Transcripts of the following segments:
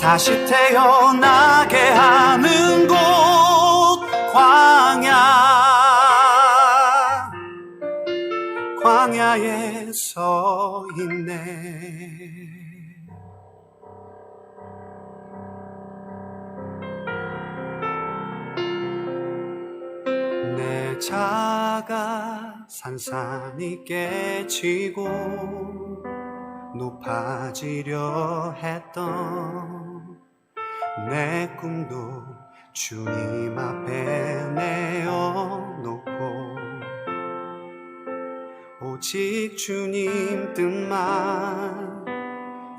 다시 태어나게 하는 곳 광야에 서 있네. 내 자가 산산이 깨지고 높아지려 했던 내 꿈도 주님 앞에 내어놓고 오직 주님 뜻만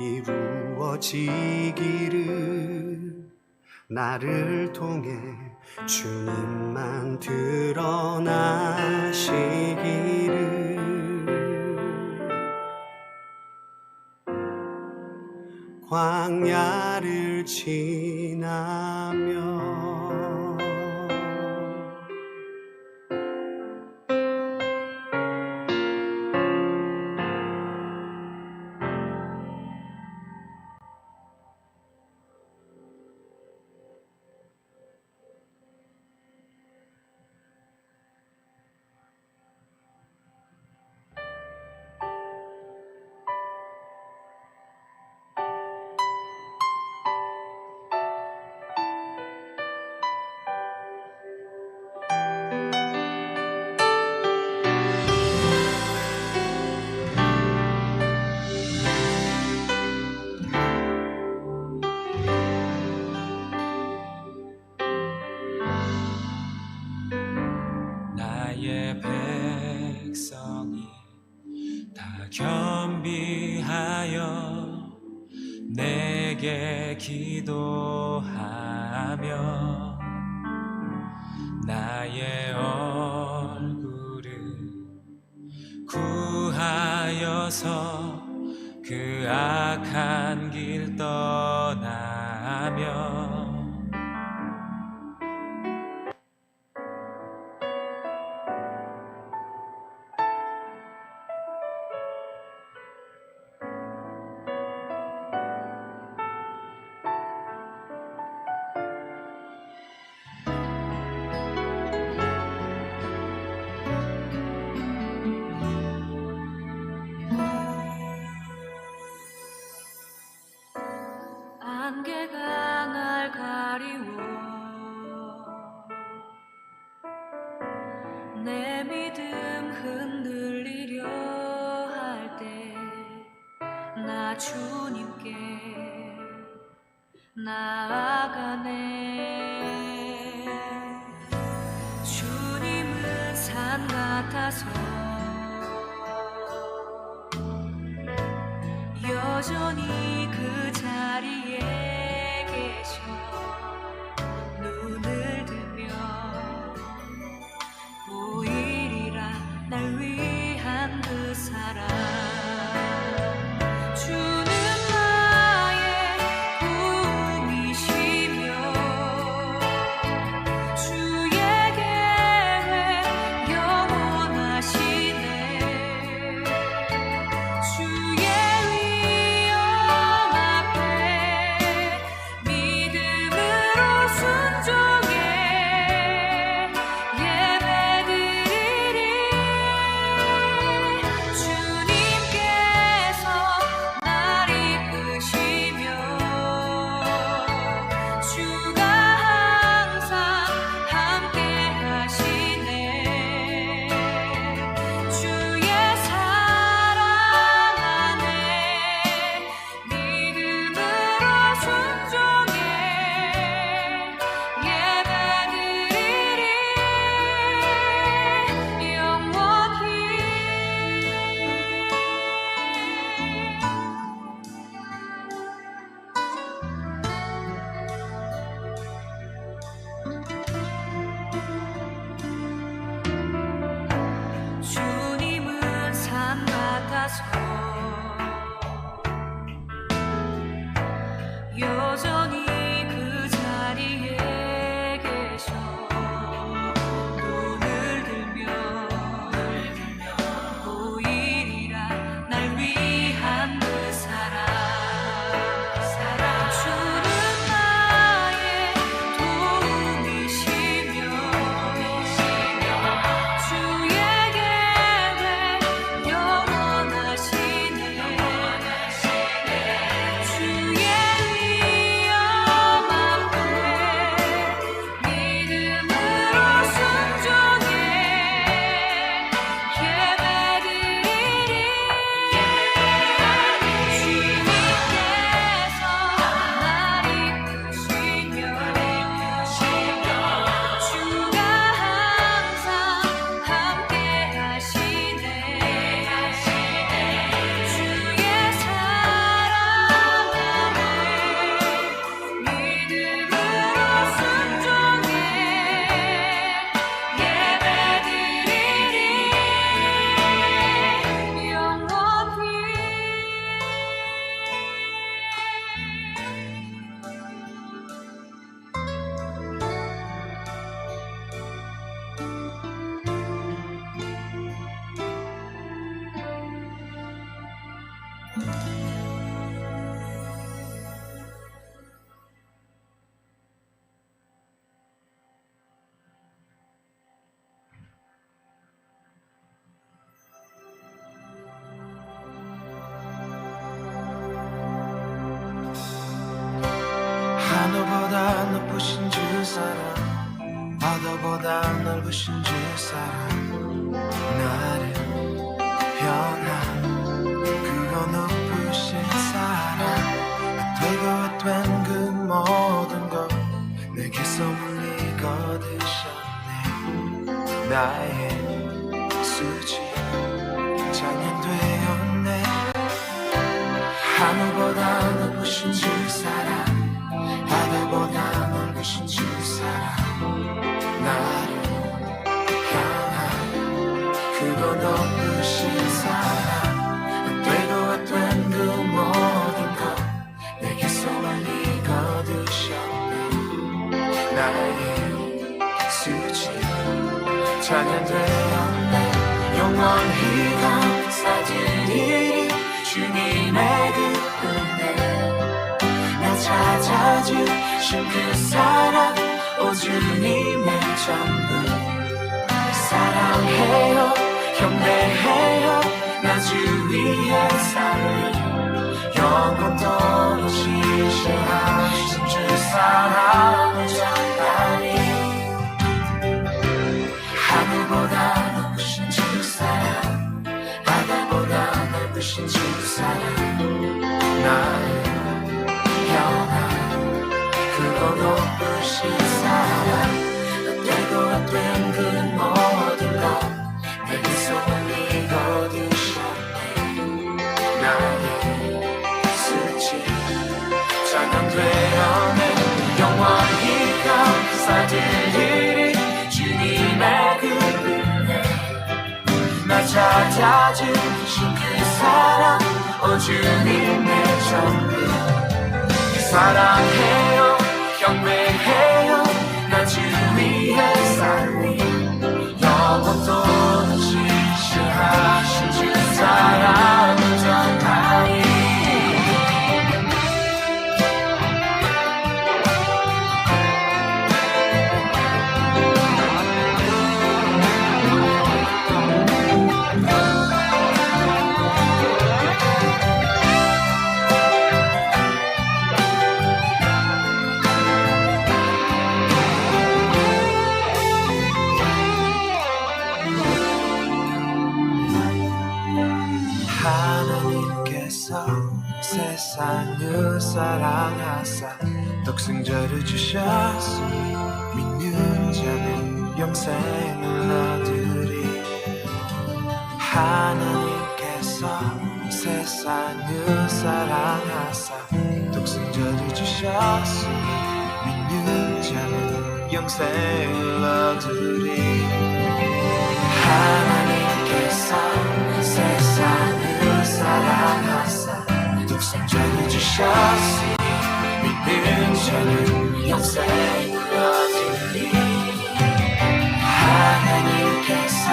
이루어지기를, 나를 통해 주님만 드러나시기를. 광야를 지나며 나의 백성이 다 겸비하여 내게 기도하며 나의 얼굴을 구하여서 그 악한 길 떠나며 안개가 날 가리워 내 믿음 흔들리려 할 때 나 주님께 나아가네. 주님은 산 같아서 여전히 그 자리에 계셔 눈을 들면 보이리라 날 위한 그 사랑. 주는 나의 꿈이시며 주의 계획 영원하시네. 주의 위엄 앞에 넓으신 주 사랑 나를 변한 그거 높으신 사랑 되고 된 그 모든 것 내게서 멀리 거두셨네 나의 수지 작년 되었네 하늘보다 높으신 주 사랑 바다보다 넓으신 주 사랑 나를 향한 그거 높으신 사랑 되고 된 그 모든 것 내게서 멀리 거두셨네 나의 수지 찬양되었네 영원히 감사드리리 주님의 그 은혜 나 찾아주신 그 사랑 오 주님의 전부 사랑해요 경배해요 나 주 위에 살리 영원토록 지시하신 주 사랑을 전하리 하늘보다 높으신 주 사랑 바다보다 넓으신 주 사랑 나를 향한 그거 높으신 사랑 되고 된 그 모든 것 내게서 멀리 거두셨네 나의 수치 찬양되었네 영원히 감사드리리 주님의 그 은혜 나 찾아주신 그 사랑 오 주님의 전부 사랑해요 경배해요 나 주 위에 살리 영원토록 지시하신 주 사랑을 전하리 하나님께서 세상을 사랑하사 독생자를 주셨으니 믿는 자는 영생을 얻으리 하나님께서 세상을 사랑하사 독생자를 주셨으니 믿는 자는 영생을 얻으리 하나님께서 세상을 사랑하사 독생자를 주셨으니 믿는 자는 영생을 얻으리 하나님께서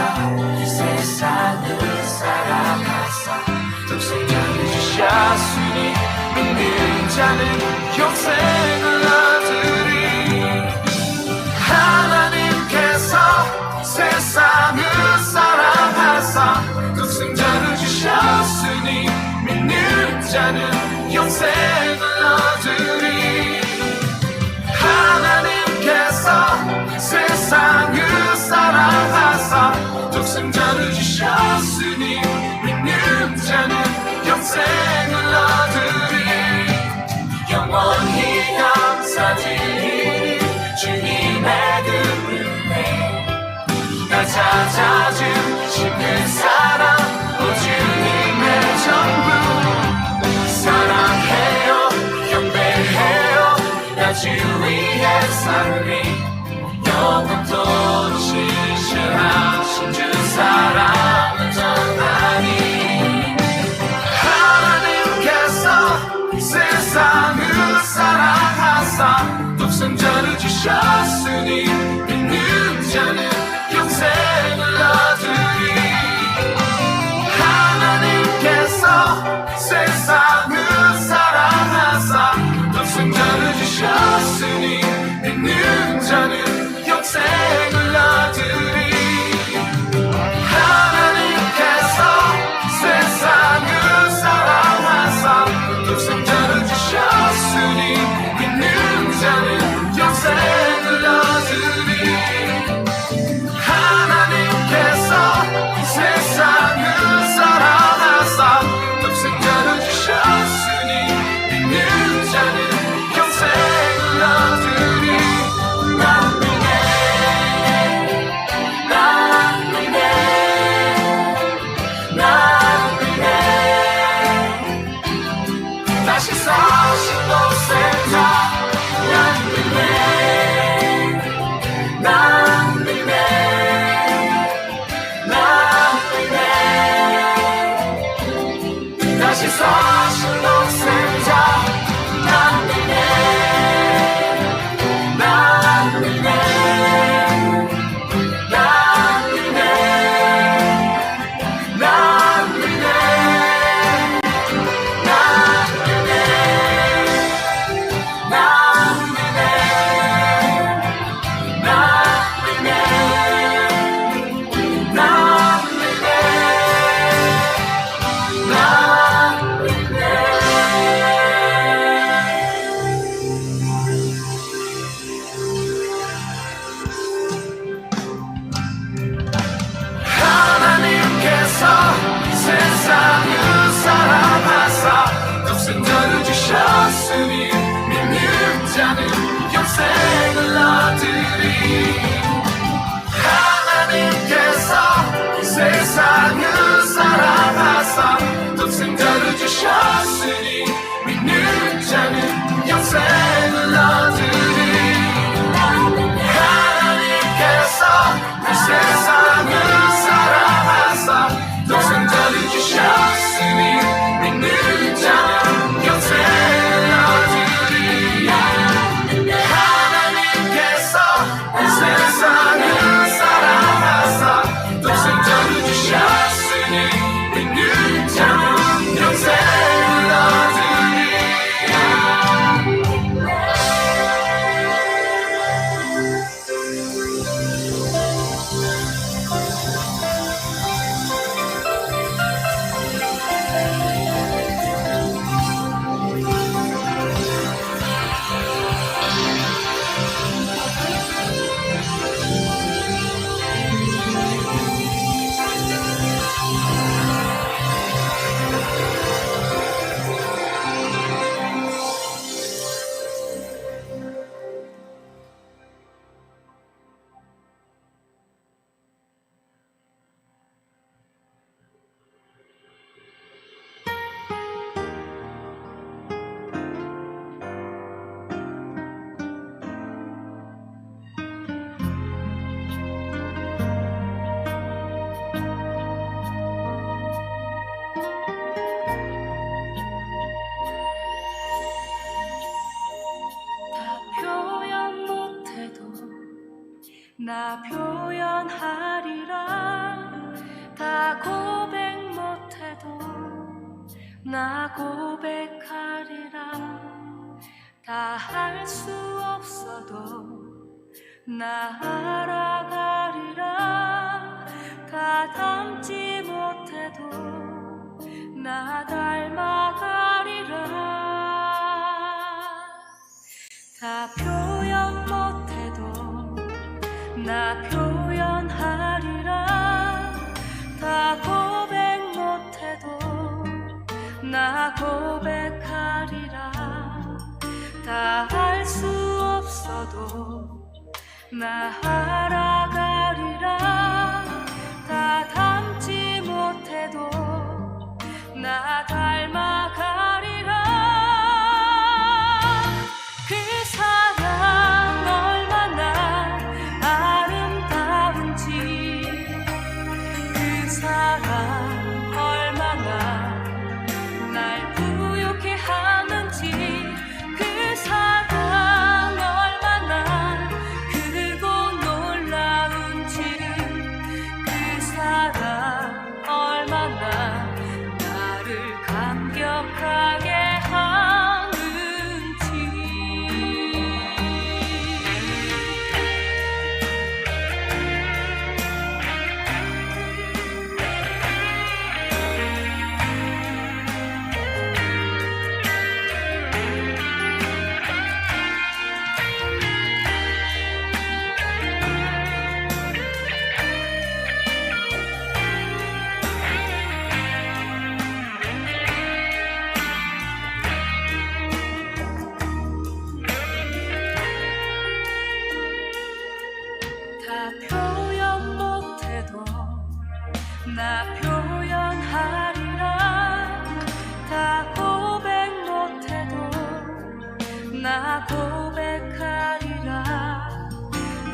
세상을 사랑하사 독생자를 주셨으니 믿는 자는 영생을 얻으리 하나님께서 세상을 사랑하사 독생자를 주셨으니 믿는 자는 영생을 얻으리 하나님께서 세상을 사랑하사 독생자를 주셨으니 믿는 자는 영생을 얻으리 영원히 감사드리리 주님의 그 은혜 나 찾아주신 그 사랑 오 주님의 전부 사랑해요 경배해요 나 주 위에 살리 영원토록 지시하신 주 사랑을 전하니 하나님께서 세상을 사랑하사 독생자를 주셨으니 믿는 자는 영생을 얻으리 하나님께서 세상을 사랑하사 독생자를 주셨으니 믿는 자는 영생 나 표현하리라 다 고백 못해도 나 고백하리라 다 할 수 없어도 나 알아가리라 다 닮지 못해도 나 닮아가리라 다 표현 못해도 나 표현하리라 다 고백 못해도 나 고백하리라 다 할 수 없어도 나 알아가리라 다 닮지 못해도 나 닮아가리라 그 사랑 얼마나 아름다운지 그 사랑 얼마나 날 부욕해 하는지 그 사랑 얼마나 크고 놀라운지를 그 사랑 얼마나 나를 감격하게 하는지 다 표현 못해도 나 표현하리라 다 고백 못해도 나 고백하리라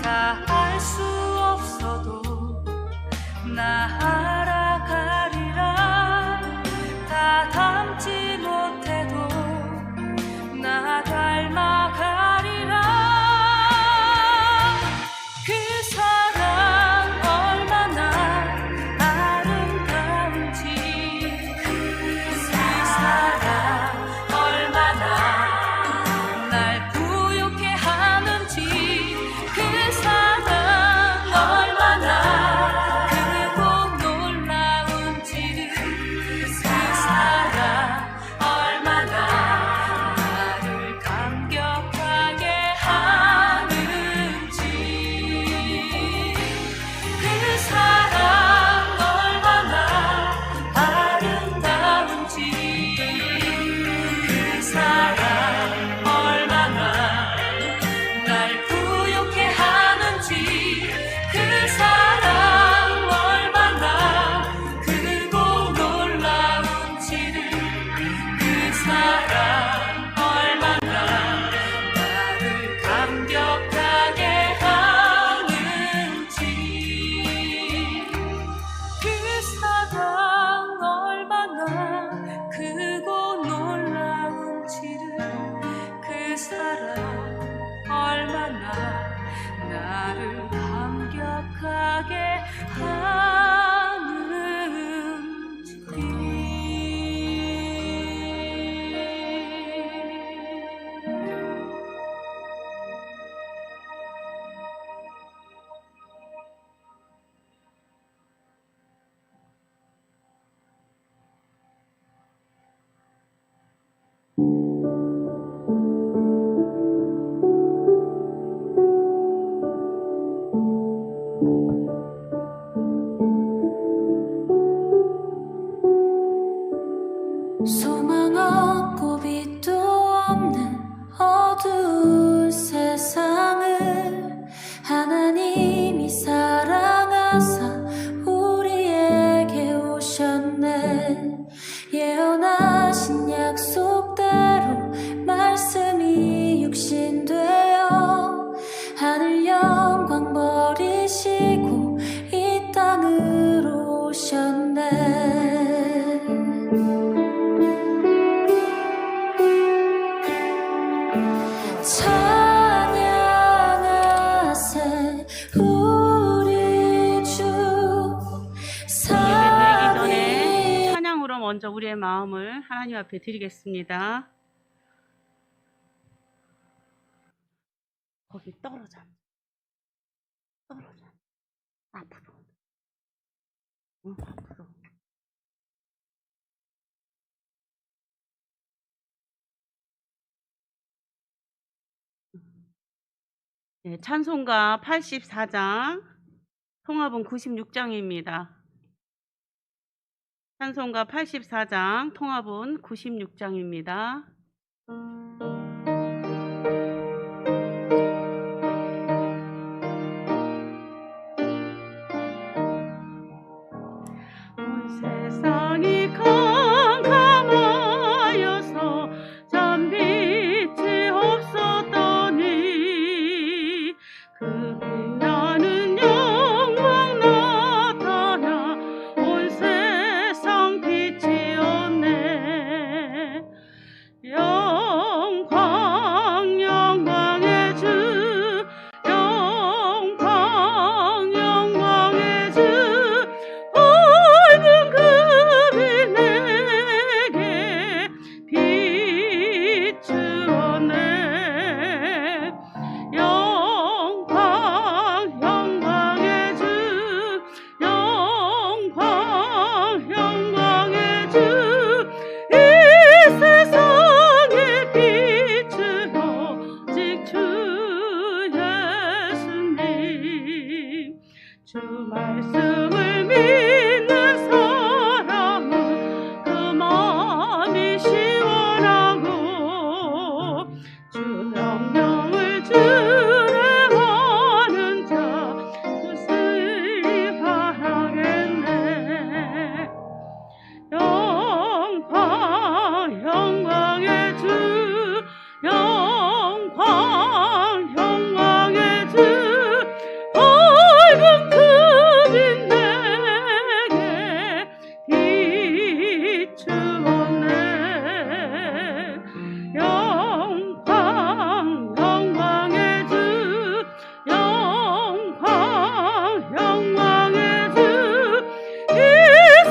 다 할 수 없어도 나 알아가리라 다 닮지 못해도 나 닮아가리라 그 사랑 얼마나 아름다운지 그 사랑 얼마나 날 부욕해 하는지 그 사랑 얼마나 크고 놀라운지를 그 사랑 얼마나 나를 감격하게 하는지 그 사랑 얼마나 아름다운지 그 사랑 얼마나 날 부욕해 하는지 그 사랑 얼마나 크고 놀라운지를 그 사랑 얼마나 나를 감격하게 하는지 그 사랑 얼마나 크고 놀라운지를 그 사랑 얼마나 나를 감격하게 하는지 먼저 우리의 마음을 하나님 앞에 드리겠습니다. 거기 떨어져. 앞으로. 앞으로. 네, 찬송가 84장, 통합은 96장입니다. 찬송가 84장, 통합은 96장입니다. 온 세상이 캄캄하여서 잠빛이 없었더니 그 빛나는 영광 나타나 온 세상 빛이었네. 영광 영광의 주, 영광 영광의 주, 밝은 그 빛 내게 비추었네. 영광 영광의 주, 영광 영광의 주, 이 세상에 비추러 오직 주 예수님. 주 말씀을 믿는 사람은 그 마음이 시원하고 주 명령을 준행하는 자 뜻을 바라겠네. 영광 영광의 주, 영광 영광의 주, 밝은 그 빛 내게 비추었네. 영광 영광의 주, 영광 영광의 주, 이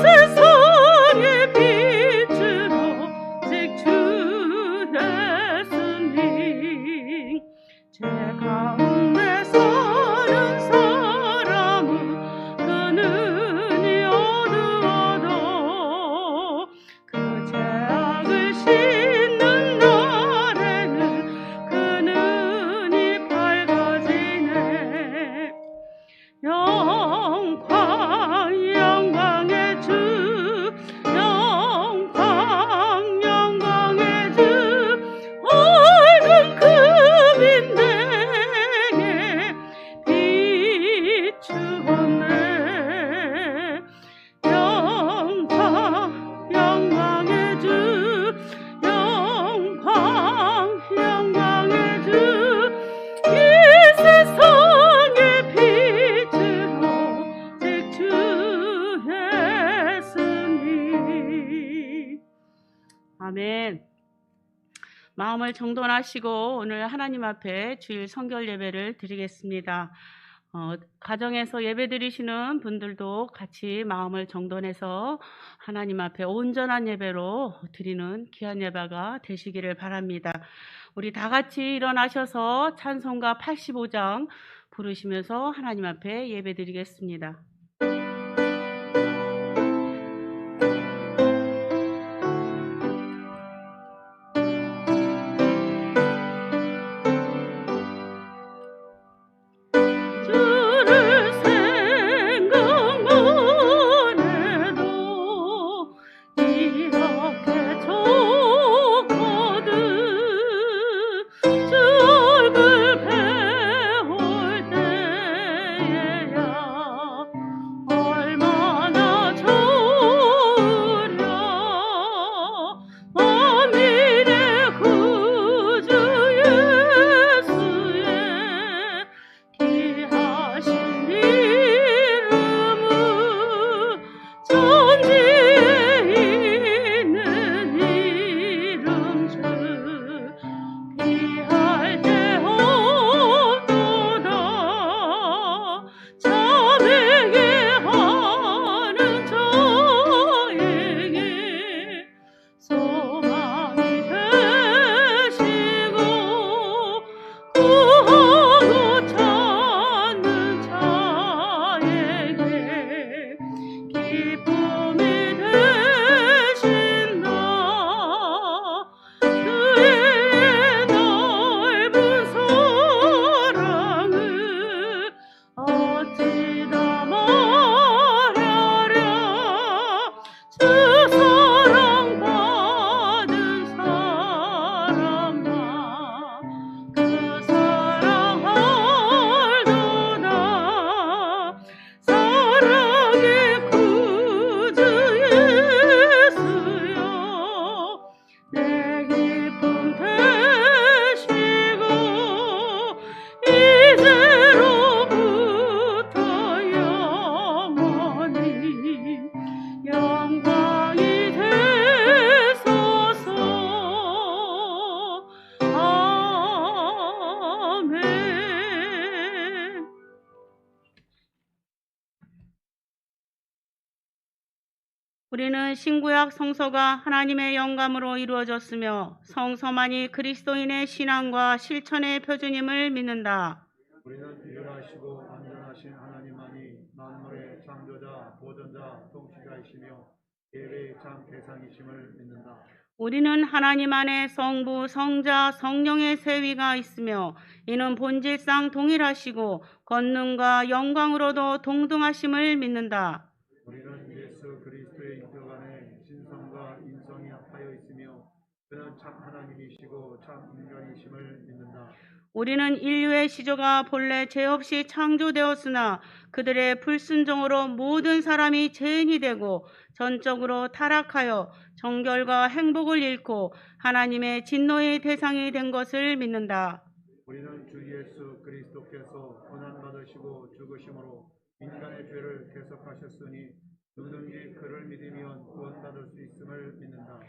세상에 비추러 오직 주 예수님. 죄 가운데 사는 사람은 그 눈이 어두워도 그 죄악을 씻는 날에는 그 눈이 밝아지네. 영광 영광의 주, 영광 영광의 주, 밝은 그 빛 내게 비추었네. 영광 영광의 주, 영광 영광의 주, 이 세상에 비추러 오직 주 예수님. 아멘. 마음을 정돈하시고 오늘 하나님 앞에 주일 성결 예배를 드리겠습니다. 가정에서 예배 드리시는 분들도 같이 마음을 정돈해서 하나님 앞에 온전한 예배로 드리는 귀한 예배가 되시기를 바랍니다. 우리 다 같이 일어나셔서 찬송가 85장 부르시면서 하나님 앞에 예배 드리겠습니다. 주를 생각만 해도 이렇게 좋거든. 주 얼굴 배울 때에야 우리는 신구약 성서가 하나님의 영감으로 이루어졌으며 성서만이 그리스도인의 신앙과 실천의 표준임을 믿는다. 우리는 유일하시고 완전하신 하나님만이 만물의 창조자, 보존자, 통치자이시며 예배의 참 대상이심을 믿는다. 우리는 하나님 안에 성부, 성자, 성령의 세위가 있으며 이는 본질상 동일하시고 권능과 영광으로도 동등하심을 믿는다. 우리는 예수 그리스도의 인격 안에 신성과 인성이 합하여 있으며 그는 참 하나님이시고 참 인간이심을 믿는다. 우리는 인류의 시조가 본래 죄 없이 창조되었으나 그들의 불순종으로 모든 사람이 죄인이 되고 전적으로 타락하여 정결과 행복을 잃고 하나님의 진노의 대상이 된 것을 믿는다. 우리는 주 예수 그리스도께서 고난받으시고 죽으심으로 인간의 죄를 대속하셨으니 누구든지 그를 믿으면 구원받을 수 있음을 믿는다.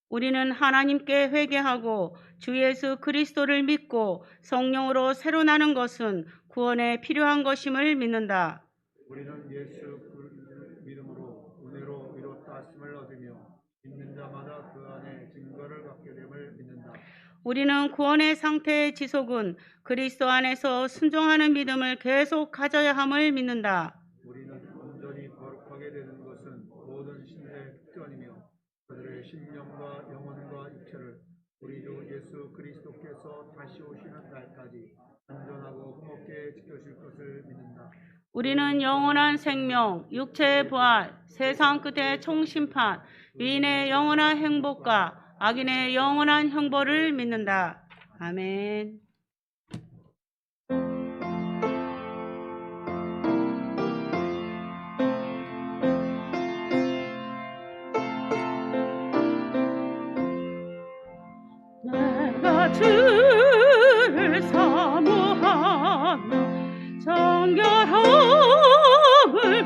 우리는 하나님께 회개하고 주 예수 그리스도를 믿고 성령으로 새로 나는 것은 구원에 필요한 것임을 믿는다. 우리는 예수 믿음으로 은혜로 이뤘다 하심을 얻으며 믿는 자마다 그 안에 증거를 갖게 됨을 믿는다. 우리는 구원의 상태의 지속은 그리스도 안에서 순종하는 믿음을 계속 가져야 함을 믿는다. 우리는 온전히 거룩하게 되는 것은 모든 신들의 특권이며 그들의 심령과 영혼과 육체를 우리 주 예수 그리스도께서 다시 오시는 날까지 안전하고 흠없게 지켜줄 것을 믿는다. 우리는 영원한 생명, 육체의 부활, 세상 끝의 총심판, 의인의 영원한 행복과 악인의 영원한 형벌을 믿는다. 아멘. 내가 주를 사모하며 정결함을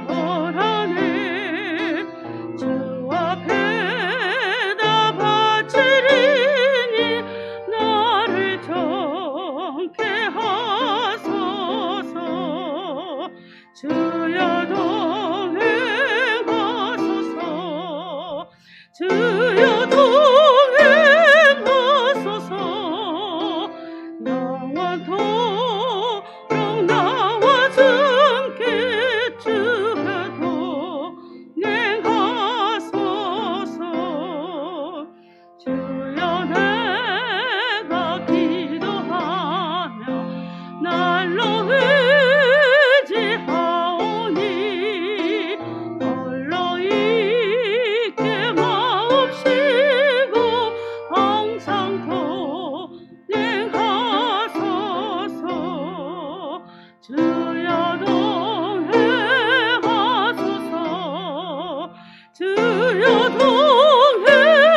바라네. 주 앞에다 바치리니 나를 정케 하소서. 주여 동행하소서. 주여 동행하소서. 영원토록 나와 함께 주여 동행하소서. 주여 내가 기도하며 날로 의지하오니 홀로 있게 마옵시고 항상 동행하소서. 주여 동행하소서. 주여 동행하소서.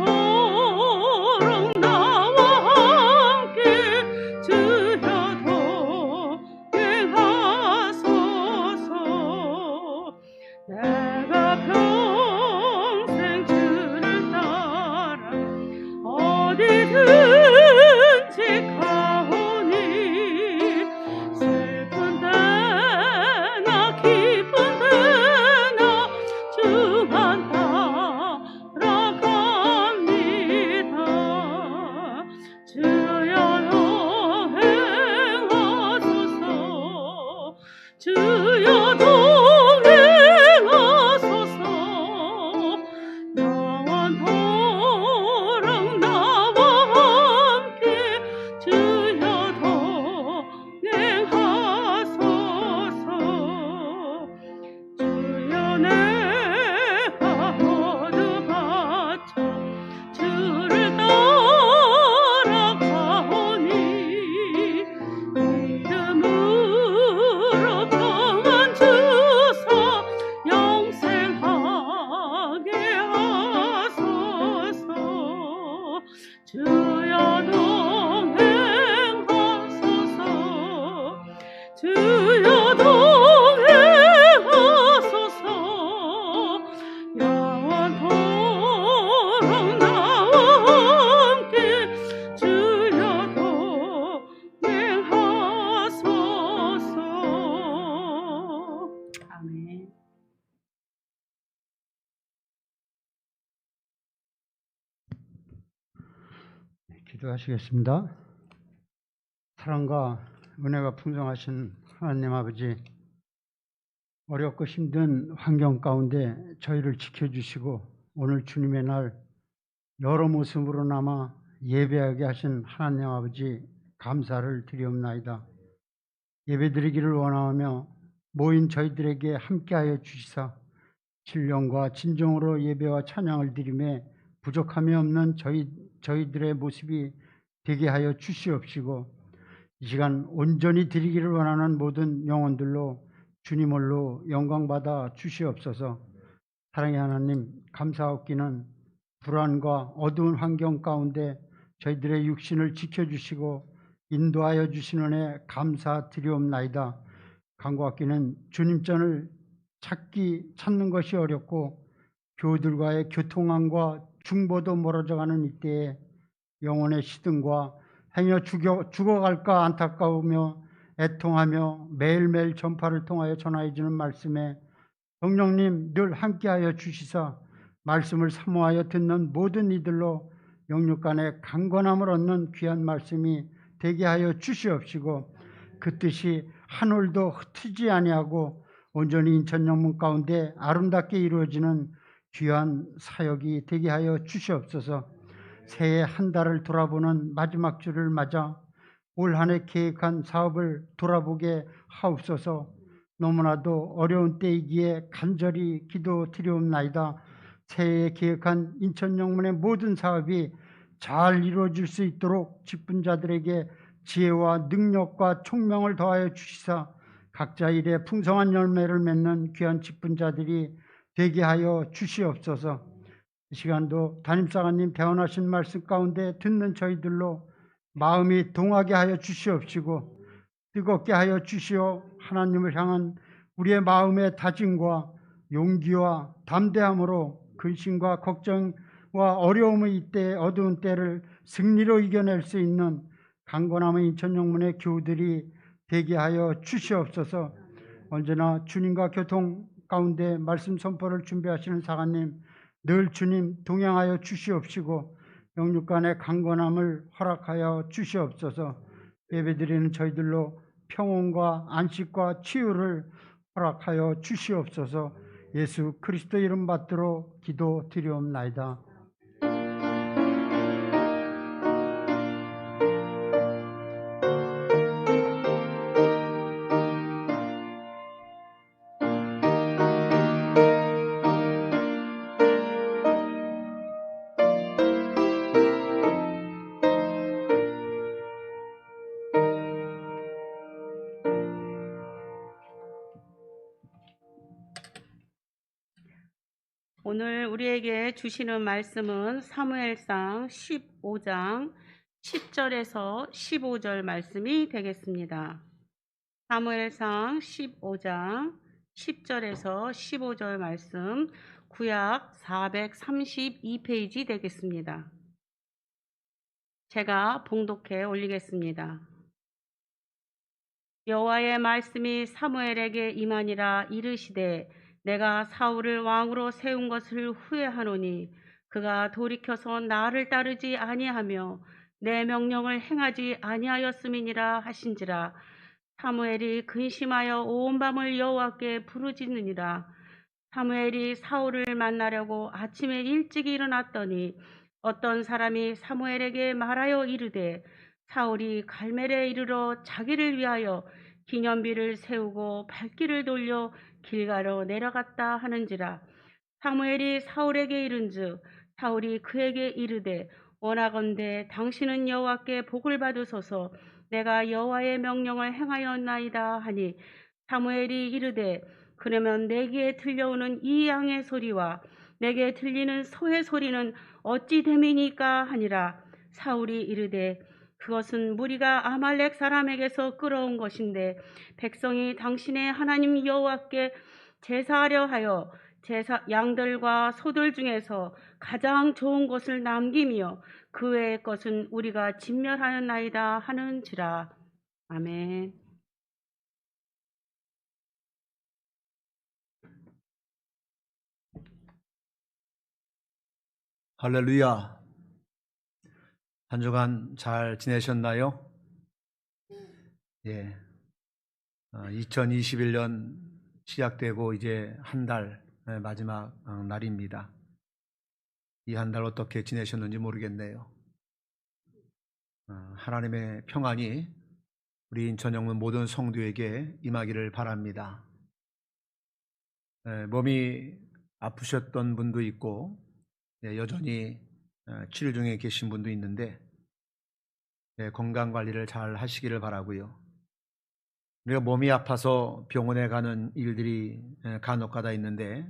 영원토록 나와 함께 주여 동행하소서. 내가 평생 주를 따라 어디든지 가오니 슬픈 때나 기쁜 때나 주만 따라갑니다. 주여 동행하소서. 주여 동행하소서. 영원토록 나와 함께 주여 동행하소서. 주여 내가 모두 바쳐 주를 따라가오니 믿음으로 평안 주사 영생하게 하소서. 주여 동행하소서. 주여 동행하소서. 영원토록 나와 함께 주여 동행하소서. 기도하시겠습니다. 사랑과 은혜가 풍성하신 하나님 아버지, 어렵고 힘든 환경 가운데 저희를 지켜주시고 오늘 주님의 날 여러 모습으로나마 예배하게 하신 하나님 아버지 감사를 드리옵나이다. 예배드리기를 원하며 모인 저희들에게 함께하여 주시사 신령과 진정으로 예배와 찬양을 드리매 부족함이 없는 저희들의 모습이 되게 하여 주시옵시고, 이 시간 온전히 드리기를 원하는 모든 영혼들로 주님 홀로 영광받아 주시옵소서. 사랑의 하나님, 감사옵기는 불안과 어두운 환경 가운데 저희들의 육신을 지켜주시고 인도하여 주시는 은혜 감사드리옵나이다. 간구하기는 주님 전을 찾는 것이 어렵고 교우들과의 교통안과 중보도 멀어져가는 이때에 영혼의 시든과 행여 죽어갈까 안타까우며 애통하며 매일매일 전파를 통하여 전하여 주는 말씀에 성령님 늘 함께하여 주시사 말씀을 사모하여 듣는 모든 이들로 영육 간의 강건함을 얻는 귀한 말씀이 되게 하여 주시옵시고, 그 뜻이 한 올도 흩트지 아니하고 온전히 인천 영문 가운데 아름답게 이루어지는 귀한 사역이 되게 하여 주시옵소서. 새해 한 달을 돌아보는 마지막 주를 맞아 올 한 해 계획한 사업을 돌아보게 하옵소서. 너무나도 어려운 때이기에 간절히 기도드리옵나이다. 새해에 계획한 인천 영문의 모든 사업이 잘 이루어질 수 있도록 직분자들에게 지혜와 능력과 총명을 더하여 주시사 각자 일에 풍성한 열매를 맺는 귀한 직분자들이 되게 하여 주시옵소서. 이 시간도 담임사관님 대언하신 말씀 가운데 듣는 저희들로 마음이 동하게 하여 주시옵시고 뜨겁게 하여 주시어 하나님을 향한 우리의 마음의 다짐과 용기와 담대함으로 근심과 걱정과 어려움의 이때 어두운 때를 승리로 이겨낼 수 있는 강건함의 인천 영문의 교우들이 되게 하여 주시옵소서. 언제나 주님과 교통 가운데 말씀 선포를 준비하시는 사관님 늘 주님 동행하여 주시옵시고 영육 간의 강건함을 허락하여 주시옵소서. 예배드리는 저희들로 평온과 안식과 치유를 허락하여 주시옵소서. 예수 그리스도 이름 받들어 기도드리옵나이다. 오늘 우리에게 주시는 말씀은 사무엘상 15장 10절에서 15절 말씀이 되겠습니다. 사무엘상 15장 10절에서 15절 말씀, 구약 432페이지 되겠습니다. 제가 봉독해 올리겠습니다. 여호와의 말씀이 사무엘에게 임하니라. 이르시되 내가 사울을 왕으로 세운 것을 후회하노니 그가 돌이켜서 나를 따르지 아니하며 내 명령을 행하지 아니하였음이니라 하신지라. 사무엘이 근심하여 온 밤을 여호와께 부르짖느니라. 사무엘이 사울을 만나려고 아침에 일찍 일어났더니 어떤 사람이 사무엘에게 말하여 이르되 사울이 갈멜에 이르러 자기를 위하여 기념비를 세우고 발길을 돌려 길가로 내려갔다 하는지라. 사무엘이 사울에게 이른즉 사울이 그에게 이르되 원하건대 당신은 여호와께 복을 받으소서. 내가 여호와의 명령을 행하였나이다 하니 사무엘이 이르되 그러면 내게 들려오는 이 양의 소리와 내게 들리는 소의 소리는 어찌 됨이니까 하니라. 사울이 이르되 그것은 무리가 아말렉 사람에게서 끌어온 것인데 백성이 당신의 하나님 여호와께 제사하려 하여 양들과 소들 중에서 가장 좋은 것을 남기며 그 외의 것은 우리가 진멸하였나이다 하는지라. 아멘. 할렐루야. 한 주간 잘 지내셨나요? 예. 2021년 시작되고 이제 한 달 마지막 날입니다. 이 한 달 어떻게 지내셨는지 모르겠네요. 하나님의 평안이 우리 인천영문 모든 성도에게 임하기를 바랍니다. 몸이 아프셨던 분도 있고 여전히 치료 중에 계신 분도 있는데 건강 관리를 잘 하시기를 바라고요. 우리가 몸이 아파서 병원에 가는 일들이 간혹가다 있는데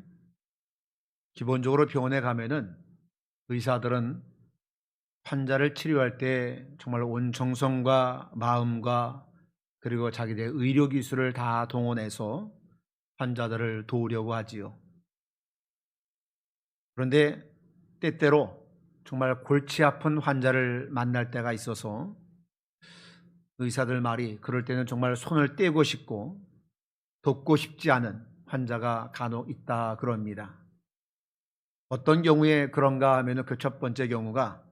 기본적으로 병원에 가면은 의사들은 환자를 치료할 때 정말 온 정성과 마음과 그리고 자기들의 의료 기술을 다 동원해서 환자들을 도우려고 하지요. 그런데 때때로 정말 골치 아픈 환자를 만날 때가 있어서 의사들 말이 그럴 때는 정말 손을 떼고 싶고 돕고 싶지 않은 환자가 간혹 있다 그럽니다. 어떤 경우에 그런가 하면 그 첫 번째 경우가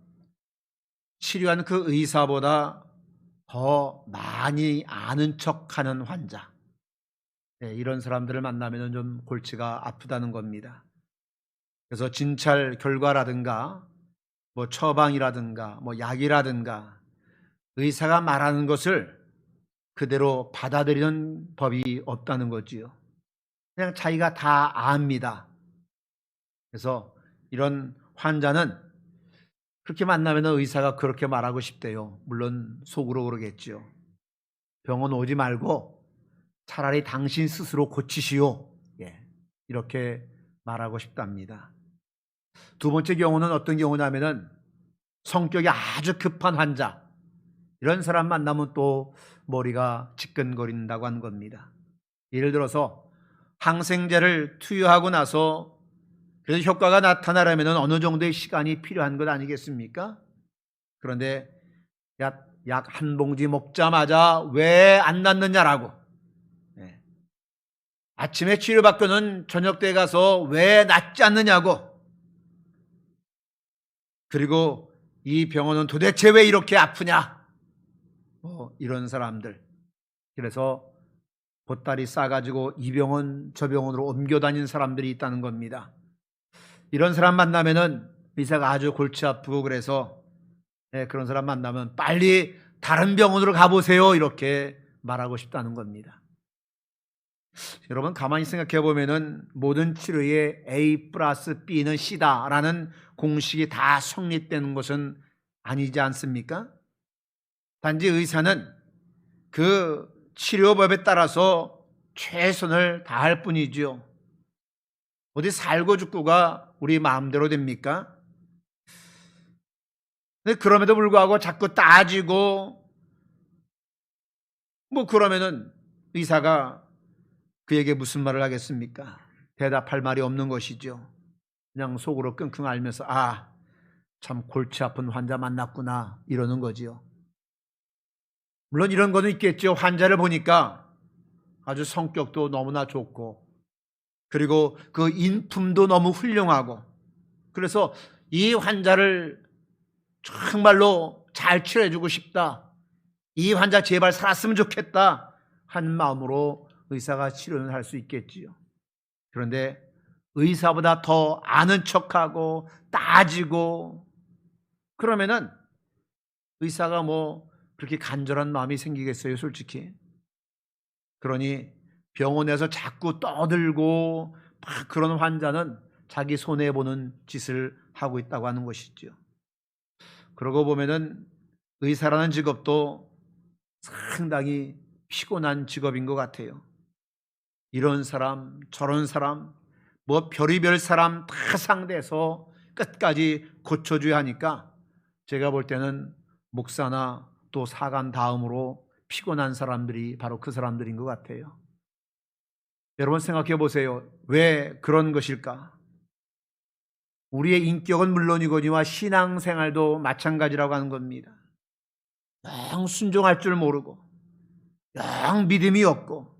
치료한 그 의사보다 더 많이 아는 척하는 환자, 이런 사람들을 만나면 좀 골치가 아프다는 겁니다. 그래서 진찰 결과라든가 뭐 처방이라든가 뭐 약이라든가 의사가 말하는 것을 그대로 받아들이는 법이 없다는 거지요. 그냥 자기가 다 압니다. 그래서 이런 환자는 그렇게 만나면 의사가 그렇게 말하고 싶대요. 물론 속으로 그러겠죠. 병원 오지 말고 차라리 당신 스스로 고치시오. 이렇게 말하고 싶답니다. 두 번째 경우는 어떤 경우냐면은 성격이 아주 급한 환자, 이런 사람 만나면 또 머리가 지끈거린다고 하는 겁니다. 예를 들어서 항생제를 투여하고 나서 그래서 효과가 나타나려면 어느 정도의 시간이 필요한 것 아니겠습니까? 그런데 약 한 봉지 먹자마자 왜 안 낫느냐라고, 아침에 치료받고는 저녁 때 가서 왜 낫지 않느냐고, 그리고 이 병원은 도대체 왜 이렇게 아프냐, 이런 사람들. 그래서 보따리 싸가지고 이 병원 저 병원으로 옮겨 다니는 사람들이 있다는 겁니다. 이런 사람 만나면은 의사가 아주 골치 아프고 그래서 그런 사람 만나면 빨리 다른 병원으로 가보세요, 이렇게 말하고 싶다는 겁니다. 여러분 가만히 생각해 보면은 모든 치료에 A 플러스 B는 C다라는 공식이 다 성립되는 것은 아니지 않습니까? 단지 의사는 그 치료법에 따라서 최선을 다할 뿐이죠. 어디 살고 죽고가 우리 마음대로 됩니까? 근데 그럼에도 불구하고 자꾸 따지고 그러면은 의사가 그에게 무슨 말을 하겠습니까? 대답할 말이 없는 것이죠. 그냥 속으로 끙끙 앓면서 참 골치 아픈 환자 만났구나, 이러는 거지요. 물론 이런 거는 있겠죠. 환자를 보니까 아주 성격도 너무나 좋고 그리고 그 인품도 너무 훌륭하고, 그래서 이 환자를 정말로 잘 치료해주고 싶다, 이 환자 제발 살았으면 좋겠다 하는 마음으로 의사가 치료는 할 수 있겠지요. 그런데 의사보다 더 아는 척하고 따지고 그러면은 의사가 그렇게 간절한 마음이 생기겠어요, 솔직히. 그러니 병원에서 자꾸 떠들고 막 그런 환자는 자기 손해보는 짓을 하고 있다고 하는 것이죠. 그러고 보면은 의사라는 직업도 상당히 피곤한 직업인 것 같아요. 이런 사람 저런 사람 별의별 사람 다 상대해서 끝까지 고쳐줘야 하니까 제가 볼 때는 목사나 또 사관 다음으로 피곤한 사람들이 바로 그 사람들인 것 같아요. 여러분 생각해 보세요. 왜 그런 것일까? 우리의 인격은 물론이거니와 신앙생활도 마찬가지라고 하는 겁니다. 영 순종할 줄 모르고 영 믿음이 없고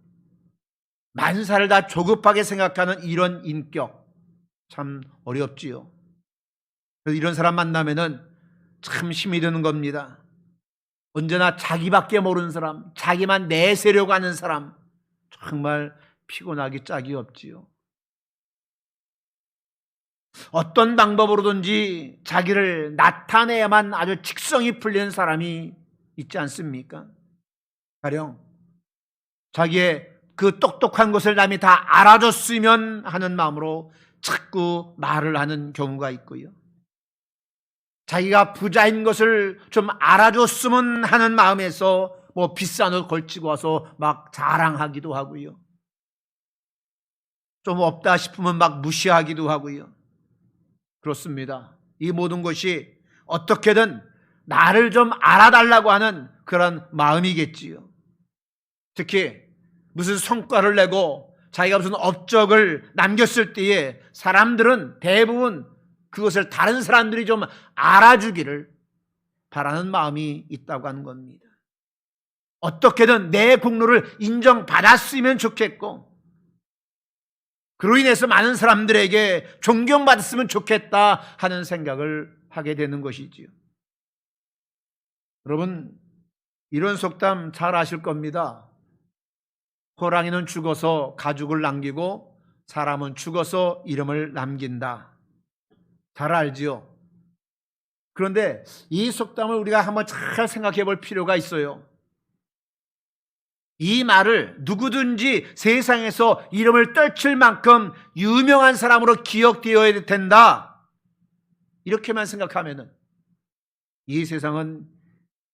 만사를 다 조급하게 생각하는 이런 인격 참 어렵지요. 그래서 이런 사람 만나면은 참 힘이 드는 겁니다. 언제나 자기밖에 모르는 사람, 자기만 내세려고 하는 사람, 정말 피곤하기 짝이 없지요. 어떤 방법으로든지 자기를 나타내야만 아주 직성이 풀리는 사람이 있지 않습니까? 가령 자기의 그 똑똑한 것을 남이 다 알아줬으면 하는 마음으로 자꾸 말을 하는 경우가 있고요. 자기가 부자인 것을 좀 알아줬으면 하는 마음에서 뭐 비싼 옷 걸치고 와서 막 자랑하기도 하고요. 좀 없다 싶으면 막 무시하기도 하고요. 그렇습니다. 이 모든 것이 어떻게든 나를 좀 알아달라고 하는 그런 마음이겠지요. 특히 무슨 성과를 내고 자기가 무슨 업적을 남겼을 때에 사람들은 대부분 그것을 다른 사람들이 좀 알아주기를 바라는 마음이 있다고 하는 겁니다. 어떻게든 내 공로를 인정받았으면 좋겠고 그로 인해서 많은 사람들에게 존경받았으면 좋겠다 하는 생각을 하게 되는 것이지요. 여러분, 이런 속담 잘 아실 겁니다. 호랑이는 죽어서 가죽을 남기고 사람은 죽어서 이름을 남긴다. 잘 알지요? 그런데 이 속담을 우리가 한번 잘 생각해 볼 필요가 있어요. 이 말을 누구든지 세상에서 이름을 떨칠 만큼 유명한 사람으로 기억되어야 된다. 이렇게만 생각하면은 이 세상은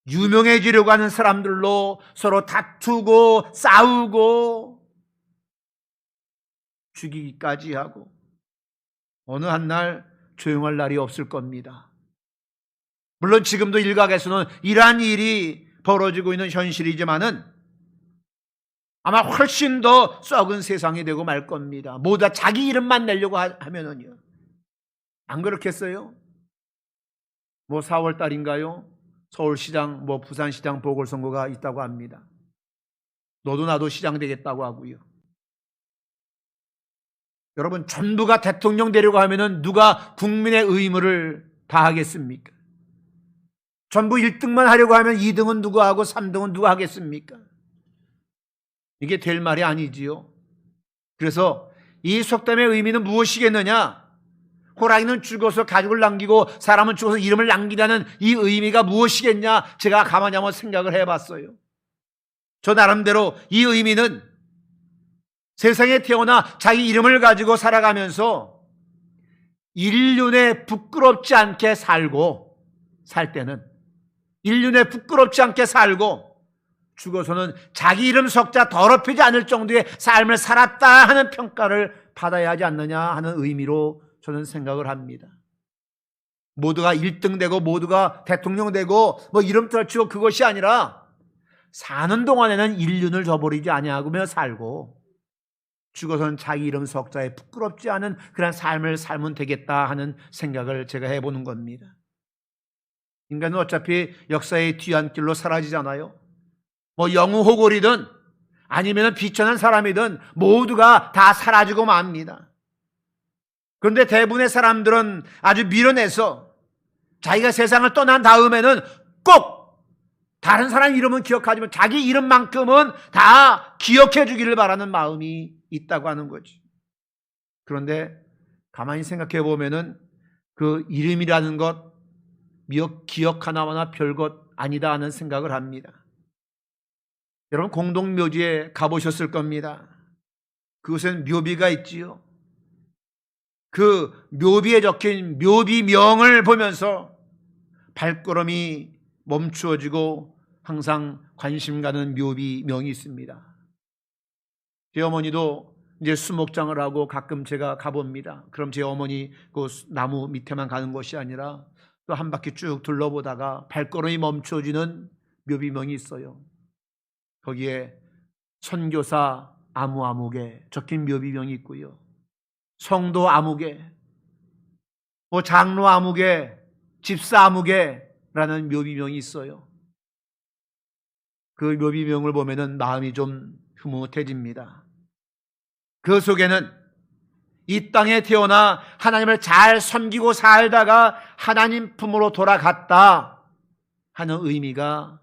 유명해지려고 하는 사람들로 서로 다투고 싸우고 죽이기까지 하고 어느 한 날 조용할 날이 없을 겁니다. 물론 지금도 일각에서는 이러한 일이 벌어지고 있는 현실이지만은 아마 훨씬 더 썩은 세상이 되고 말 겁니다. 모두 다 자기 이름만 내려고 하면은요. 안 그렇겠어요? 뭐 4월 달인가요? 서울시장, 뭐 부산시장 보궐선거가 있다고 합니다. 너도 나도 시장 되겠다고 하고요. 여러분, 전부가 대통령 되려고 하면은 누가 국민의 의무를 다 하겠습니까? 전부 1등만 하려고 하면 2등은 누가 하고 3등은 누가 하겠습니까? 이게 될 말이 아니지요. 그래서 이 속담의 의미는 무엇이겠느냐? 호랑이는 죽어서 가죽을 남기고 사람은 죽어서 이름을 남기다는 이 의미가 무엇이겠냐? 제가 가만히 한번 생각을 해봤어요. 저 나름대로 이 의미는 세상에 태어나 자기 이름을 가지고 살아가면서 인륜에 부끄럽지 않게 살고 살 때는 인륜에 부끄럽지 않게 살고 죽어서는 자기 이름 석자 더럽히지 않을 정도의 삶을 살았다 하는 평가를 받아야 하지 않느냐 하는 의미로 저는 생각을 합니다. 모두가 1등 되고 모두가 대통령 되고 뭐 이름 떨치고 그것이 아니라 사는 동안에는 인륜을 저버리지 아니하며 살고 죽어서는 자기 이름 석자에 부끄럽지 않은 그런 삶을 살면 되겠다 하는 생각을 제가 해보는 겁니다. 인간은 어차피 역사의 뒤안길로 사라지잖아요. 뭐 영우호골이든 아니면 비천한 사람이든 모두가 다 사라지고 맙니다. 그런데 대부분의 사람들은 아주 밀어내서 자기가 세상을 떠난 다음에는 꼭 다른 사람 이름은 기억하지만 자기 이름만큼은 다 기억해 주기를 바라는 마음이 있다고 하는 거지. 그런데 가만히 생각해 보면은 그 이름이라는 것 기억 하나하나 별것 아니다 하는 생각을 합니다. 여러분 공동묘지에 가보셨을 겁니다. 그곳엔 묘비가 있지요. 그 묘비에 적힌 묘비명을 보면서 발걸음이 멈추어지고 항상 관심 가는 묘비명이 있습니다. 제 어머니도 이제 수목장을 하고 가끔 제가 가봅니다. 그럼 제 어머니 그 나무 밑에만 가는 것이 아니라 또 한 바퀴 쭉 둘러보다가 발걸음이 멈춰지는 묘비명이 있어요. 거기에 선교사 아무개 적힌 묘비명이 있고요. 성도 아무개, 뭐 장로 아무개, 집사 아무개라는 묘비명이 있어요. 그 묘비명을 보면은 마음이 좀 흐뭇해집니다. 그 속에는 이 땅에 태어나 하나님을 잘 섬기고 살다가 하나님 품으로 돌아갔다 하는 의미가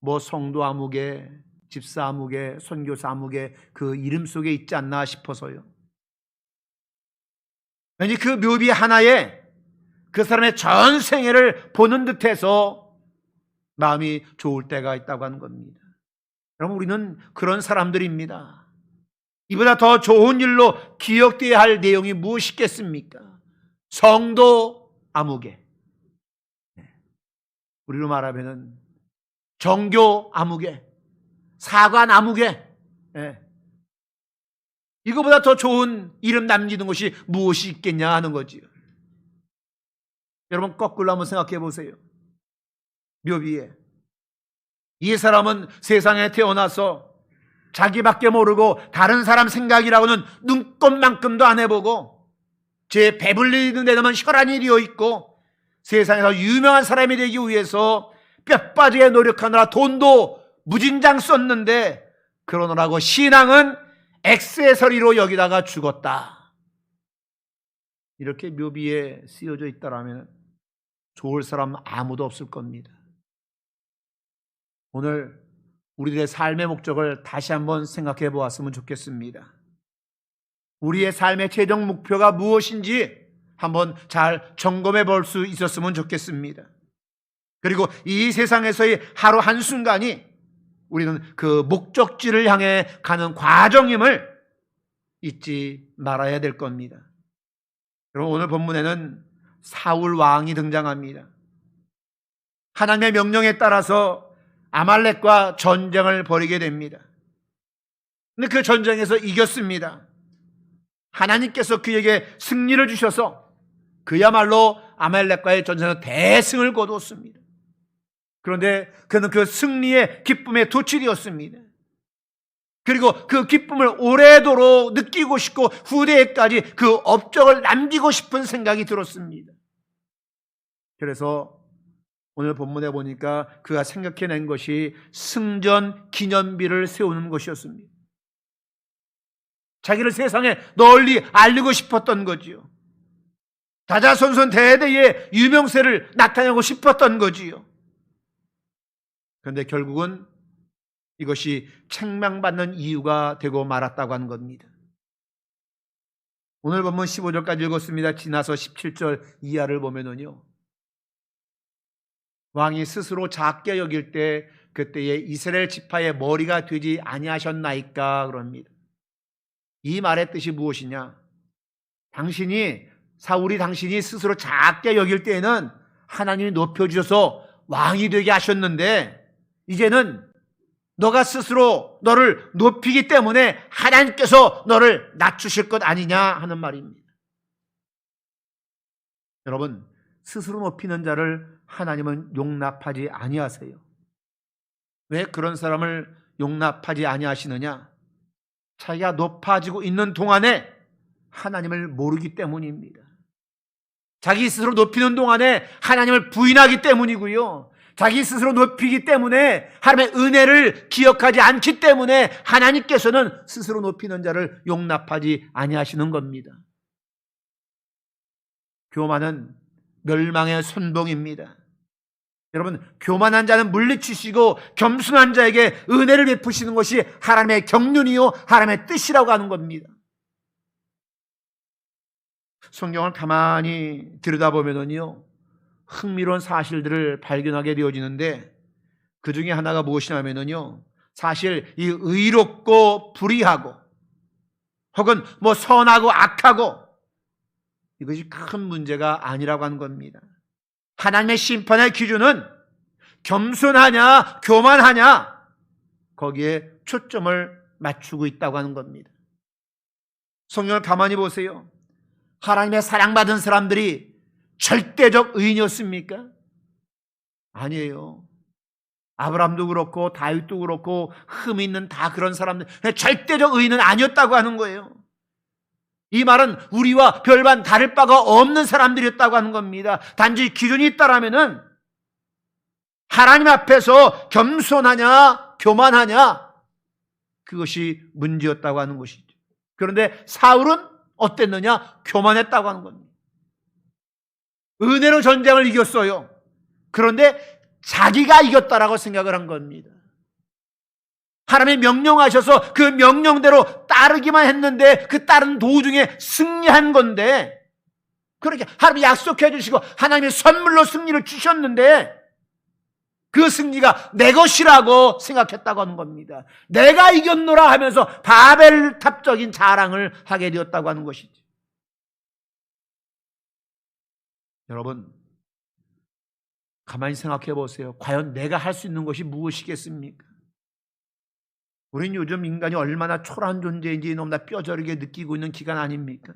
뭐 성도 아무개, 집사 아무개, 선교사 아무개 그 이름 속에 있지 않나 싶어서요. 왠지 그 묘비 하나에 그 사람의 전 생애를 보는 듯해서 마음이 좋을 때가 있다고 하는 겁니다. 여러분, 우리는 그런 사람들입니다. 이보다 더 좋은 일로 기억되어야 할 내용이 무엇이겠습니까? 성도 아무개, 우리로 말하면 정교 아무개, 사관 아무개, 이거보다 더 좋은 이름 남기는 것이 무엇이 있겠냐 하는 거지요. 여러분, 거꾸로 한번 생각해 보세요. 묘비에 이 사람은 세상에 태어나서 자기밖에 모르고 다른 사람 생각이라고는 눈꼽만큼도 안 해보고 제 배불리는 데는 혈안이 되어 있고 세상에서 유명한 사람이 되기 위해서 뼈 빠지게 노력하느라 돈도 무진장 썼는데 그러느라고 신앙은 액세서리로 여기다가 죽었다. 이렇게 묘비에 쓰여져 있다라면 좋을 사람 아무도 없을 겁니다. 오늘 우리들의 삶의 목적을 다시 한번 생각해 보았으면 좋겠습니다. 우리의 삶의 최종 목표가 무엇인지 한번 잘 점검해 볼 수 있었으면 좋겠습니다. 그리고 이 세상에서의 하루 한순간이 우리는 그 목적지를 향해 가는 과정임을 잊지 말아야 될 겁니다. 여러분, 오늘 본문에는 사울 왕이 등장합니다. 하나님의 명령에 따라서 아말렉과 전쟁을 벌이게 됩니다. 근데 그 전쟁에서 이겼습니다. 하나님께서 그에게 승리를 주셔서 그야말로 아말렉과의 전쟁에서 대승을 거두었습니다. 그런데 그는 그 승리의 기쁨에 도취되었습니다. 그리고 그 기쁨을 오래도록 느끼고 싶고 후대에까지 그 업적을 남기고 싶은 생각이 들었습니다. 그래서 오늘 본문에 보니까 그가 생각해낸 것이 승전 기념비를 세우는 것이었습니다. 자기를 세상에 널리 알리고 싶었던 거지요. 다자손손 대대의 유명세를 나타내고 싶었던 거지요. 그런데 결국은 이것이 책망받는 이유가 되고 말았다고 하는 겁니다. 오늘 본문 15절까지 읽었습니다. 지나서 17절 이하를 보면은요, 왕이 스스로 작게 여길 때 그때의 이스라엘 지파의 머리가 되지 아니하셨나이까 그럽니다. 이 말의 뜻이 무엇이냐? 사울이 당신이 스스로 작게 여길 때에는 하나님이 높여주셔서 왕이 되게 하셨는데 이제는 너가 스스로 너를 높이기 때문에 하나님께서 너를 낮추실 것 아니냐 하는 말입니다. 여러분, 스스로 높이는 자를 하나님은 용납하지 아니하세요. 왜 그런 사람을 용납하지 아니하시느냐? 자기가 높아지고 있는 동안에 하나님을 모르기 때문입니다. 자기 스스로 높이는 동안에 하나님을 부인하기 때문이고요. 자기 스스로 높이기 때문에 하나님의 은혜를 기억하지 않기 때문에 하나님께서는 스스로 높이는 자를 용납하지 아니하시는 겁니다. 교만은 멸망의 선봉입니다. 여러분, 교만한 자는 물리치시고 겸손한 자에게 은혜를 베푸시는 것이 하나님의 경륜이요 하나님의 뜻이라고 하는 겁니다. 성경을 가만히 들여다보면요, 흥미로운 사실들을 발견하게 되어지는데 그 중에 하나가 무엇이냐면요, 사실 이 의롭고 불의하고 혹은 뭐 선하고 악하고 이것이 큰 문제가 아니라고 하는 겁니다. 하나님의 심판의 기준은 겸손하냐 교만하냐 거기에 초점을 맞추고 있다고 하는 겁니다. 성경을 가만히 보세요. 하나님의 사랑받은 사람들이 절대적 의인이었습니까? 아니에요. 아브라함도 그렇고 다윗도 그렇고 흠 있는 다 그런 사람들, 절대적 의인은 아니었다고 하는 거예요. 이 말은 우리와 별반 다를 바가 없는 사람들이었다고 하는 겁니다. 단지 기준이 있다라면은 하나님 앞에서 겸손하냐 교만하냐 그것이 문제였다고 하는 것이죠. 그런데 사울은 어땠느냐? 교만했다고 하는 겁니다. 은혜로 전쟁을 이겼어요. 그런데 자기가 이겼다라고 생각을 한 겁니다. 하나님이 명령하셔서 그 명령대로 따르기만 했는데 그 따른 도중에 승리한 건데, 그렇게 하나님이 약속해 주시고 하나님이 선물로 승리를 주셨는데 그 승리가 내 것이라고 생각했다고 하는 겁니다. 내가 이겼노라 하면서 바벨탑적인 자랑을 하게 되었다고 하는 것이죠. 여러분, 가만히 생각해 보세요. 과연 내가 할 수 있는 것이 무엇이겠습니까? 우린 요즘 인간이 얼마나 초라한 존재인지 너무나 뼈저리게 느끼고 있는 기간 아닙니까?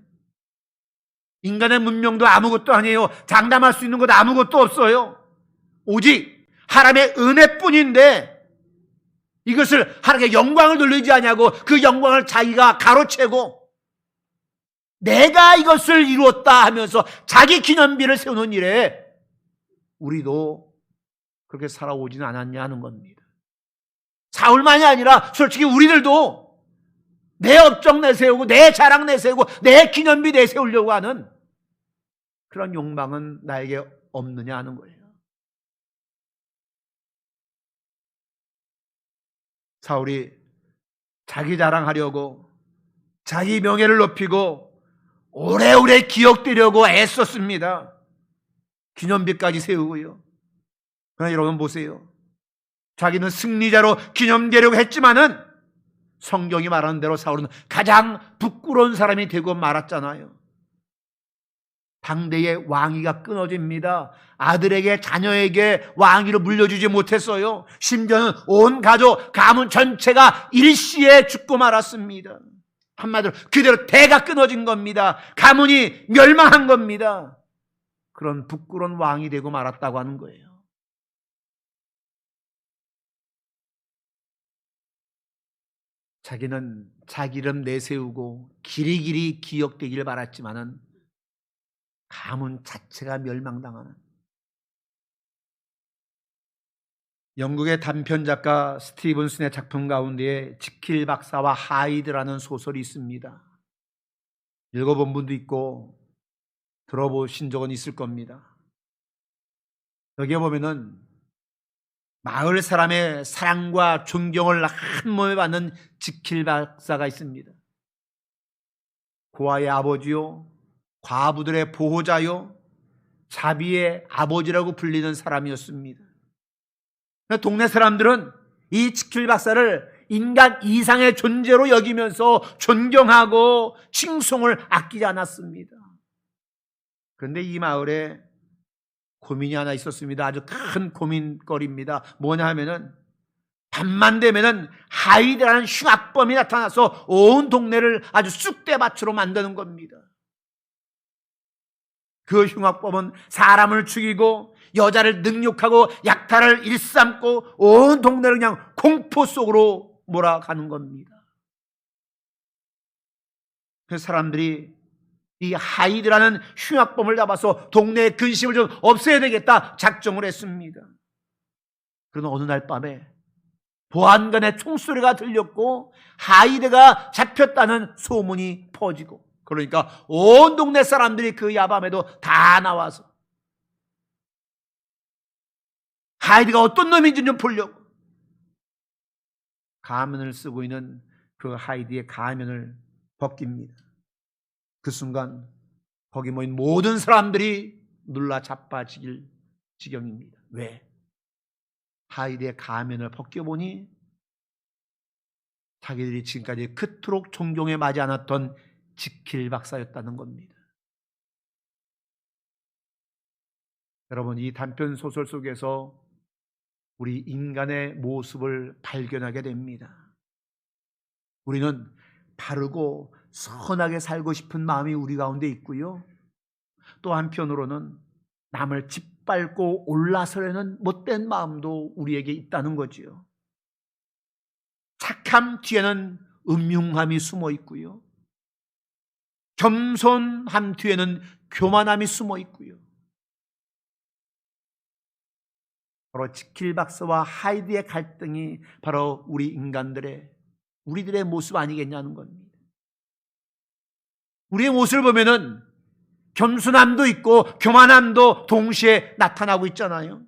인간의 문명도 아무것도 아니에요. 장담할 수 있는 것 아무것도 없어요. 오직 하나님의 은혜뿐인데 이것을 하나님께 영광을 돌리지 아니하고 그 영광을 자기가 가로채고 내가 이것을 이루었다 하면서 자기 기념비를 세우는 일에 우리도 그렇게 살아오지는 않았냐 하는 겁니다. 사울만이 아니라 솔직히 우리들도 내 업적 내세우고 내 자랑 내세우고 내 기념비 내세우려고 하는 그런 욕망은 나에게 없느냐 하는 거예요. 사울이 자기 자랑하려고 자기 명예를 높이고 오래오래 기억되려고 애썼습니다. 기념비까지 세우고요. 그러나 여러분 보세요. 자기는 승리자로 기념되려고 했지만은 성경이 말하는 대로 사울은 가장 부끄러운 사람이 되고 말았잖아요. 당대의 왕위가 끊어집니다. 아들에게 자녀에게 왕위를 물려주지 못했어요. 심지어는 온 가족 가문 전체가 일시에 죽고 말았습니다. 한마디로 그대로 대가 끊어진 겁니다. 가문이 멸망한 겁니다. 그런 부끄러운 왕이 되고 말았다고 하는 거예요. 자기는 자기 이름 내세우고 길이길이 기억되기를 바랐지만은 가문 자체가 멸망당하는. 영국의 단편 작가 스티븐슨의 작품 가운데에 지킬 박사와 하이드라는 소설이 있습니다. 읽어본 분도 있고 들어보신 적은 있을 겁니다. 여기에 보면은 마을 사람의 사랑과 존경을 한 몸에 받는 지킬 박사가 있습니다. 고아의 아버지요, 과부들의 보호자요, 자비의 아버지라고 불리는 사람이었습니다. 동네 사람들은 이 지킬 박사를 인간 이상의 존재로 여기면서 존경하고 칭송을 아끼지 않았습니다. 그런데 이 마을에 고민이 하나 있었습니다. 아주 큰 고민거리입니다. 뭐냐 하면은 밤만 되면은 하이드라는 흉악범이 나타나서 온 동네를 아주 쑥대밭으로 만드는 겁니다. 그 흉악범은 사람을 죽이고 여자를 능욕하고 약탈을 일삼고 온 동네를 그냥 공포 속으로 몰아가는 겁니다. 그 사람들이 이 하이드라는 흉악범을 잡아서 동네의 근심을 좀 없애야 되겠다 작정을 했습니다. 그러나 어느 날 밤에 보안관의 총소리가 들렸고 하이드가 잡혔다는 소문이 퍼지고, 그러니까 온 동네 사람들이 그 야밤에도 다 나와서 하이드가 어떤 놈인지 좀 보려고 가면을 쓰고 있는 그 하이드의 가면을 벗깁니다. 그 순간 거기 모인 모든 사람들이 놀라 자빠지길 지경입니다. 왜? 하이드의 가면을 벗겨보니 자기들이 지금까지 그토록 존경에 맞지 않았던 지킬 박사였다는 겁니다. 여러분, 이 단편 소설 속에서 우리 인간의 모습을 발견하게 됩니다. 우리는 바르고 선하게 살고 싶은 마음이 우리 가운데 있고요. 또 한편으로는 남을 짓밟고 올라서려는 못된 마음도 우리에게 있다는 거지요. 착함 뒤에는 음흉함이 숨어 있고요. 겸손함 뒤에는 교만함이 숨어 있고요. 바로 지킬 박사와 하이드의 갈등이 바로 우리들의 모습 아니겠냐는 겁니다. 우리의 모습을 보면은 겸손함도 있고 교만함도 동시에 나타나고 있잖아요.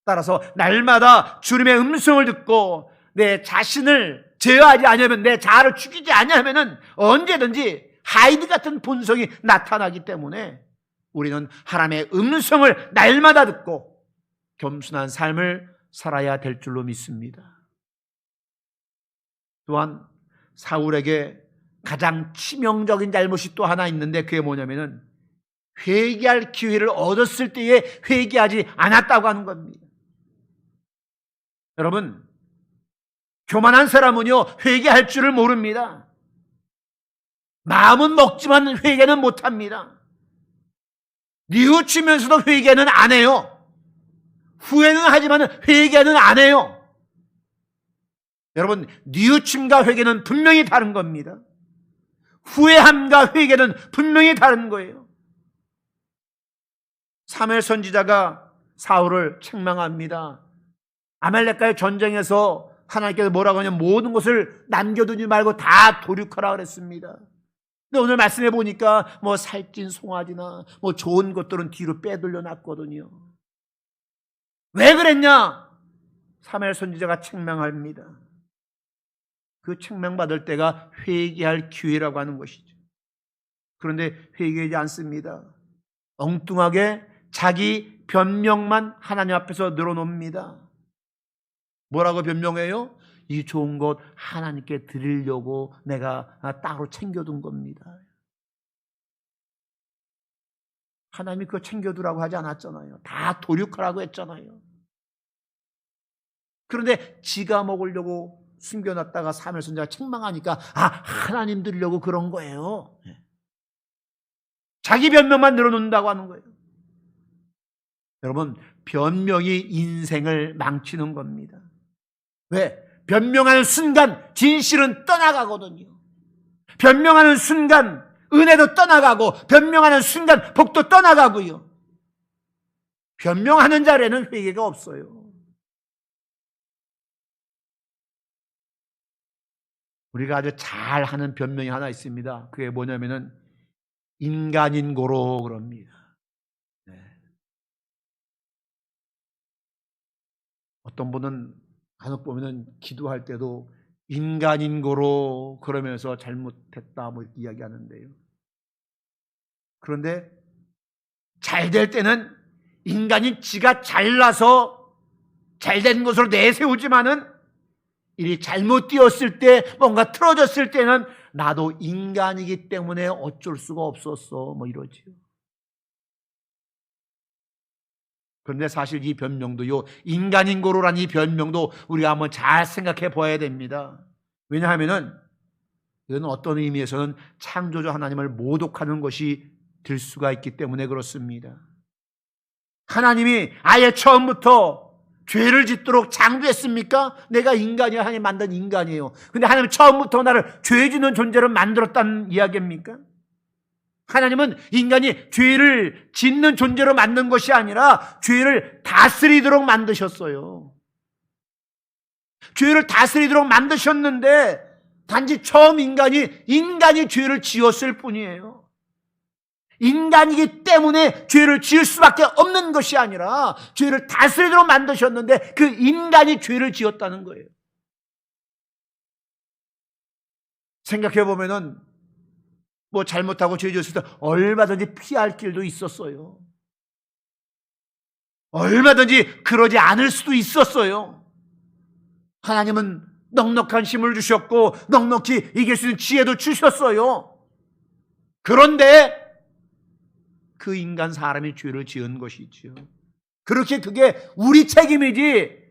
따라서 날마다 주님의 음성을 듣고 내 자신을 제어하지 아니하면, 내 자아를 죽이지 아니하면은 언제든지 하이드 같은 본성이 나타나기 때문에 우리는 하나님의 음성을 날마다 듣고 겸손한 삶을 살아야 될 줄로 믿습니다. 또한 사울에게 가장 치명적인 잘못이 또 하나 있는데, 그게 뭐냐면은 회개할 기회를 얻었을 때에 회개하지 않았다고 하는 겁니다. 여러분, 교만한 사람은요 회개할 줄을 모릅니다. 마음은 먹지만 회개는 못합니다. 뉘우치면서도 회개는 안 해요. 후회는 하지만 회개는 안 해요. 여러분, 뉘우침과 회개는 분명히 다른 겁니다. 후회함과 회개는 분명히 다른 거예요. 사무엘 선지자가 사울을 책망합니다. 아말렉과의 전쟁에서 하나님께서 뭐라고 하냐면 모든 것을 남겨두지 말고 다 도륙하라 그랬습니다. 근데 오늘 말씀해 보니까 뭐 살찐 송아지나 뭐 좋은 것들은 뒤로 빼돌려 놨거든요. 왜 그랬냐? 사무엘 선지자가 책망합니다. 그 책망받을 때가 회개할 기회라고 하는 것이죠. 그런데 회개하지 않습니다. 엉뚱하게 자기 변명만 하나님 앞에서 늘어놓습니다. 뭐라고 변명해요? 이 좋은 것 하나님께 드리려고 내가 따로 챙겨둔 겁니다. 하나님이 그거 챙겨두라고 하지 않았잖아요. 다 도륙하라고 했잖아요. 그런데 지가 먹으려고 숨겨놨다가 사무엘 선지자가 책망하니까 하나님 드리려고 그런 거예요. 자기 변명만 늘어놓는다고 하는 거예요. 여러분, 변명이 인생을 망치는 겁니다. 왜? 변명하는 순간 진실은 떠나가거든요. 변명하는 순간 은혜도 떠나가고, 변명하는 순간 복도 떠나가고요. 변명하는 자리에는 회개가 없어요. 우리가 아주 잘하는 변명이 하나 있습니다. 그게 뭐냐면은 인간인고로 그럽니다. 어떤 분은 간혹 보면은 기도할 때도 인간인고로 그러면서 잘못했다 뭐 이렇게 이야기하는데요. 그런데 잘 될 때는 인간이 지가 잘나서 잘된 것으로 내세우지만은 일이 잘못 되었을 때, 뭔가 틀어졌을 때는 나도 인간이기 때문에 어쩔 수가 없었어 뭐 이러지요. 그런데 사실 이 변명도요, 인간인고로란 이 변명도 우리가 한번 잘 생각해 봐야 됩니다. 왜냐하면은 이건 어떤 의미에서는 창조주 하나님을 모독하는 것이 될 수가 있기 때문에 그렇습니다. 하나님이 아예 처음부터 죄를 짓도록 창조했습니까? 내가 인간이야. 하나님 만든 인간이에요. 근데 하나님은 처음부터 나를 죄 짓는 존재로 만들었다는 이야기입니까? 하나님은 인간이 죄를 짓는 존재로 만든 것이 아니라 죄를 다스리도록 만드셨어요. 죄를 다스리도록 만드셨는데 단지 처음 인간이 죄를 지었을 뿐이에요. 인간이기 때문에 죄를 지을 수밖에 없는 것이 아니라 죄를 다스리도록 만드셨는데 그 인간이 죄를 지었다는 거예요. 생각해 보면은 뭐 잘못하고 죄 지었을 때 얼마든지 피할 길도 있었어요. 얼마든지 그러지 않을 수도 있었어요. 하나님은 넉넉한 힘을 주셨고 넉넉히 이길 수 있는 지혜도 주셨어요. 그런데 그 인간 사람이 죄를 지은 것이죠. 그렇게 그게 우리 책임이지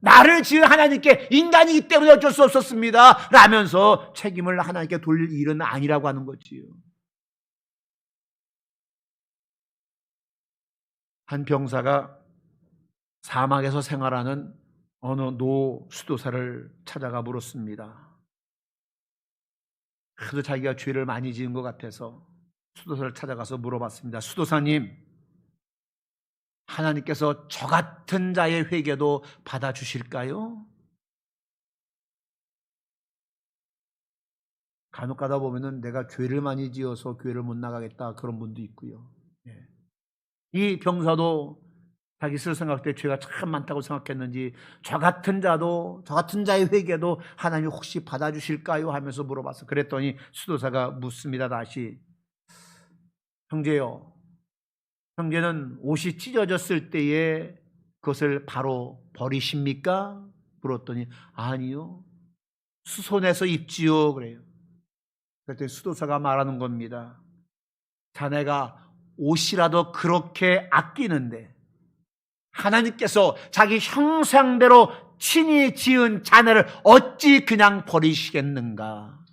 나를 지은 하나님께 인간이기 때문에 어쩔 수 없었습니다 라면서 책임을 하나님께 돌릴 일은 아니라고 하는 거지요. 한 병사가 사막에서 생활하는 어느 노 수도사를 찾아가 물었습니다. 그래도 자기가 죄를 많이 지은 것 같아서 수도사를 찾아가서 물어봤습니다. 수도사님, 하나님께서 저 같은 자의 회개도 받아주실까요? 간혹 가다 보면은 내가 죄를 많이 지어서 교회를 못 나가겠다 그런 분도 있고요. 예. 이 병사도 자기 스스로 생각할 때 죄가 참 많다고 생각했는지 저 같은 자의 회개도 하나님이 혹시 받아주실까요? 하면서 물어봤어. 그랬더니 수도사가 묻습니다. 다시, 형제요, 형제는 옷이 찢어졌을 때에 그것을 바로 버리십니까? 물었더니 아니요, 수선해서 입지요. 그래요. 그랬더니 수도사가 말하는 겁니다. 자네가 옷이라도 그렇게 아끼는데 하나님께서 자기 형상대로 친히 지은 자네를 어찌 그냥 버리시겠는가?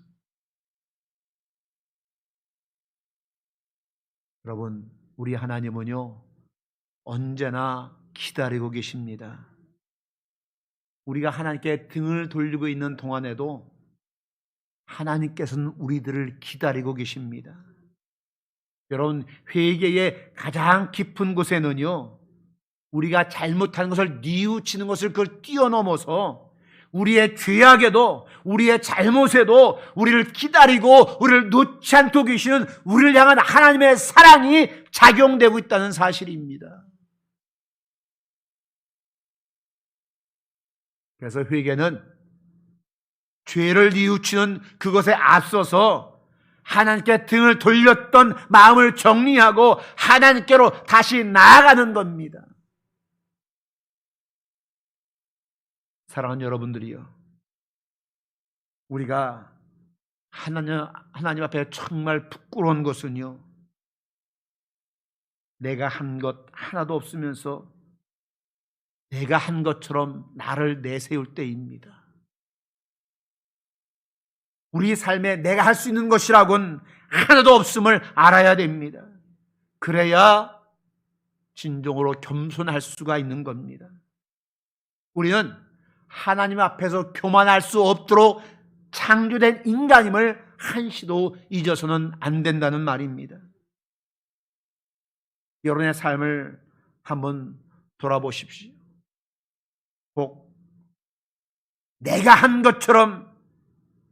여러분, 우리 하나님은요, 언제나 기다리고 계십니다. 우리가 하나님께 등을 돌리고 있는 동안에도 하나님께서는 우리들을 기다리고 계십니다. 여러분, 회개의 가장 깊은 곳에는요, 우리가 잘못한 것을 뉘우치는 것을 그걸 뛰어넘어서 우리의 죄악에도 우리의 잘못에도 우리를 기다리고 우리를 놓지 않고 계시는 우리를 향한 하나님의 사랑이 작용되고 있다는 사실입니다. 그래서 회개는 죄를 뉘우치는 그것에 앞서서 하나님께 등을 돌렸던 마음을 정리하고 하나님께로 다시 나아가는 겁니다. 사랑하는 여러분들이요, 우리가 하나님 앞에 정말 부끄러운 것은요, 내가 한 것 하나도 없으면서 내가 한 것처럼 나를 내세울 때입니다. 우리 삶에 내가 할 수 있는 것이라고는 하나도 없음을 알아야 됩니다. 그래야 진정으로 겸손할 수가 있는 겁니다. 우리는 하나님 앞에서 교만할 수 없도록 창조된 인간임을 한시도 잊어서는 안 된다는 말입니다. 여러분의 삶을 한번 돌아보십시오. 꼭 내가 한 것처럼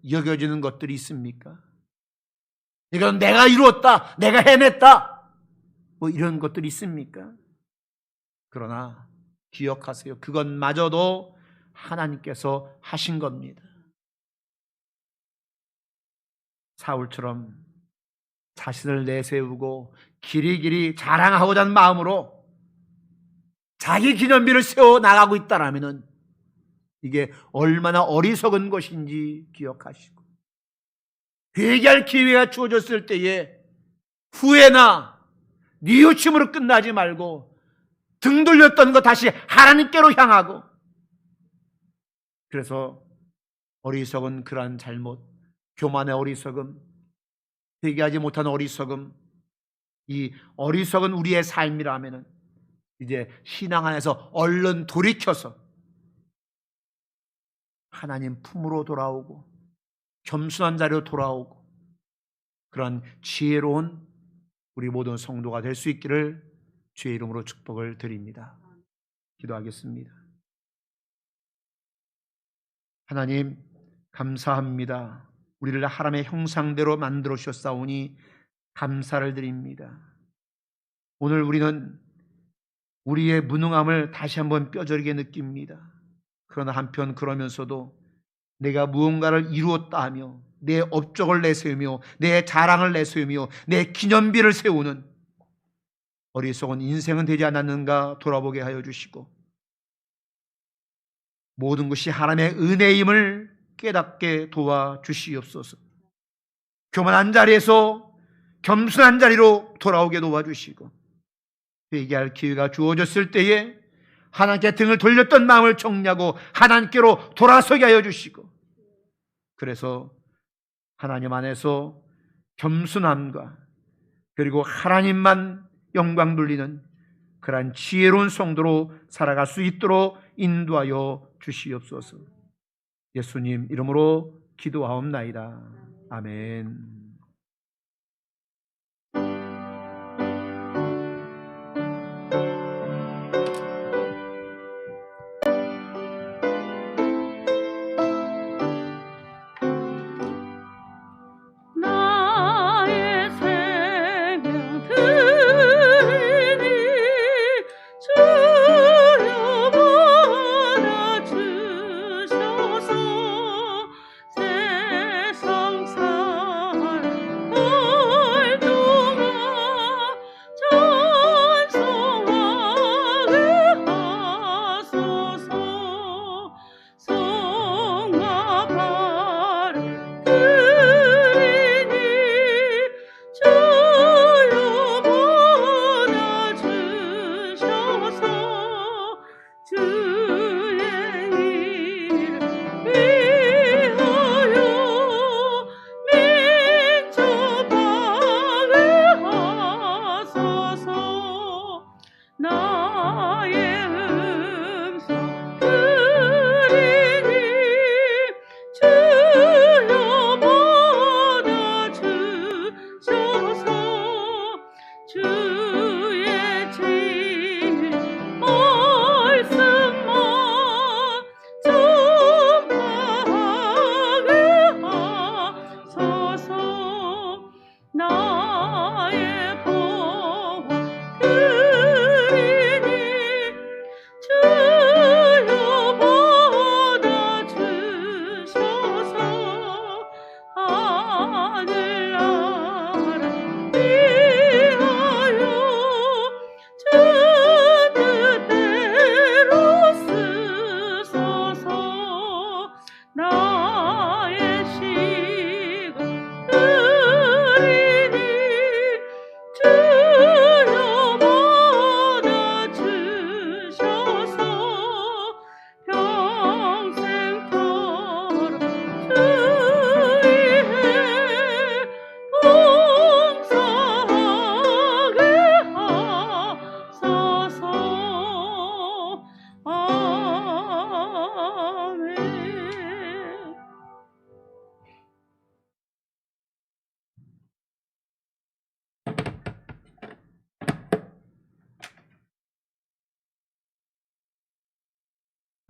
여겨지는 것들이 있습니까? 이건 내가 이루었다, 내가 해냈다, 뭐 이런 것들이 있습니까? 그러나 기억하세요. 그것마저도 하나님께서 하신 겁니다. 사울처럼 자신을 내세우고 길이길이 자랑하고자 하는 마음으로 자기 기념비를 세워 나가고 있다라면 이게 얼마나 어리석은 것인지 기억하시고, 회개할 기회가 주어졌을 때에 후회나 뉘우침으로 끝나지 말고 등 돌렸던 거 다시 하나님께로 향하고, 그래서 어리석은 그러한 잘못, 교만의 어리석음, 회개하지 못한 어리석음, 이 어리석은 우리의 삶이라면 이제 신앙 안에서 얼른 돌이켜서 하나님 품으로 돌아오고 겸손한 자리로 돌아오고 그런 지혜로운 우리 모든 성도가 될 수 있기를 주의 이름으로 축복을 드립니다. 기도하겠습니다. 하나님, 감사합니다. 우리를 하나님의 형상대로 만들어 주셨사오니 감사를 드립니다. 오늘 우리는 우리의 무능함을 다시 한번 뼈저리게 느낍니다. 그러나 한편 그러면서도 내가 무언가를 이루었다 하며 내 업적을 내세우며 내 자랑을 내세우며 내 기념비를 세우는 어리석은 인생은 되지 않았는가 돌아보게 하여 주시고, 모든 것이 하나님의 은혜임을 깨닫게 도와주시옵소서. 교만한 자리에서 겸손한 자리로 돌아오게 도와주시고, 회개할 기회가 주어졌을 때에 하나님께 등을 돌렸던 마음을 정리하고 하나님께로 돌아서게 하여 주시고, 그래서 하나님 안에서 겸손함과 그리고 하나님만 영광 돌리는 그러한 지혜로운 성도로 살아갈 수 있도록 인도하여 주시옵소서. 예수님 이름으로 기도하옵나이다. 아멘.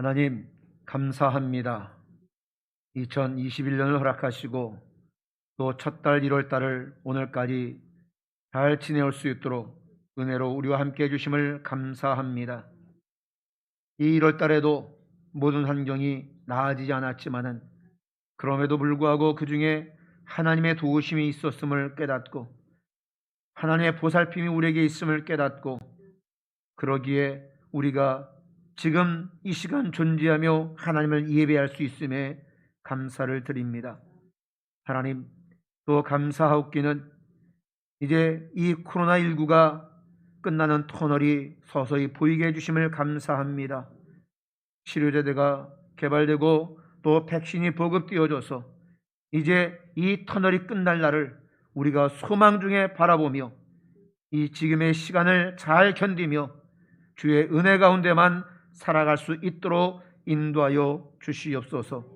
하나님 감사합니다. 2021년을 허락하시고 또 첫 달 1월 달을 오늘까지 잘 지내올 수 있도록 은혜로 우리와 함께 해주심을 감사합니다. 이 1월 달에도 모든 환경이 나아지지 않았지만은 그럼에도 불구하고 그 중에 하나님의 도우심이 있었음을 깨닫고 하나님의 보살핌이 우리에게 있음을 깨닫고 그러기에 우리가 지금 이 시간 존재하며 하나님을 예배할 수 있음에 감사를 드립니다. 하나님 또 감사하옵기는 이제 이 코로나19가 끝나는 터널이 서서히 보이게 해주심을 감사합니다. 치료제가 개발되고 또 백신이 보급되어져서 이제 이 터널이 끝날 날을 우리가 소망 중에 바라보며 이 지금의 시간을 잘 견디며 주의 은혜 가운데만 살아갈 수 있도록 인도하여 주시옵소서.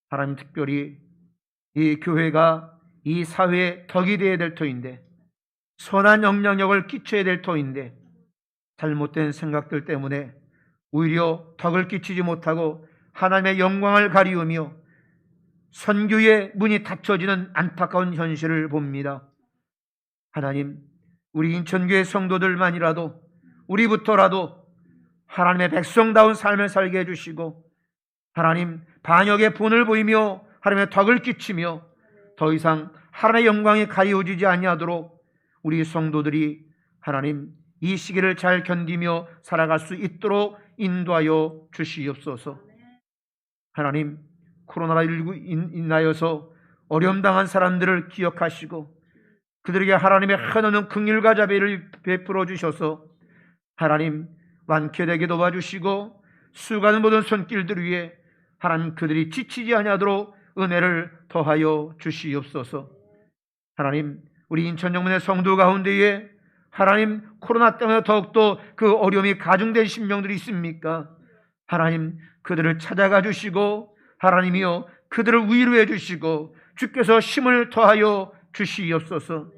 하나님 특별히 이 교회가 이 사회의 덕이 되어야 될 터인데 선한 영향력을 끼쳐야 될 터인데 잘못된 생각들 때문에 오히려 덕을 끼치지 못하고 하나님의 영광을 가리우며 선교의 문이 닫혀지는 안타까운 현실을 봅니다. 하나님, 우리 인천교회 성도들만이라도 우리부터라도 하나님의 백성다운 삶을 살게 해주시고 하나님 반역의 본을 보이며 하나님의 덕을 끼치며 더 이상 하나님의 영광이 가리워지지 아니하도록 우리 성도들이 하나님 이 시기를 잘 견디며 살아갈 수 있도록 인도하여 주시옵소서. 하나님 코로나19 인하여서 어려움 당한 사람들을 기억하시고 그들에게 하나님의 한없는 긍휼과 자비를 베풀어 주셔서 하나님 완쾌되게 도와주시고 수고하는 모든 손길들 위에 하나님 그들이 지치지 아니하도록 은혜를 더하여 주시옵소서. 하나님 우리 인천영문의 성도 가운데에 하나님 코로나 때문에 더욱더 그 어려움이 가중된 심령들이 있습니까? 하나님 그들을 찾아가 주시고 하나님이여 그들을 위로해 주시고 주께서 힘을 더하여 주시옵소서.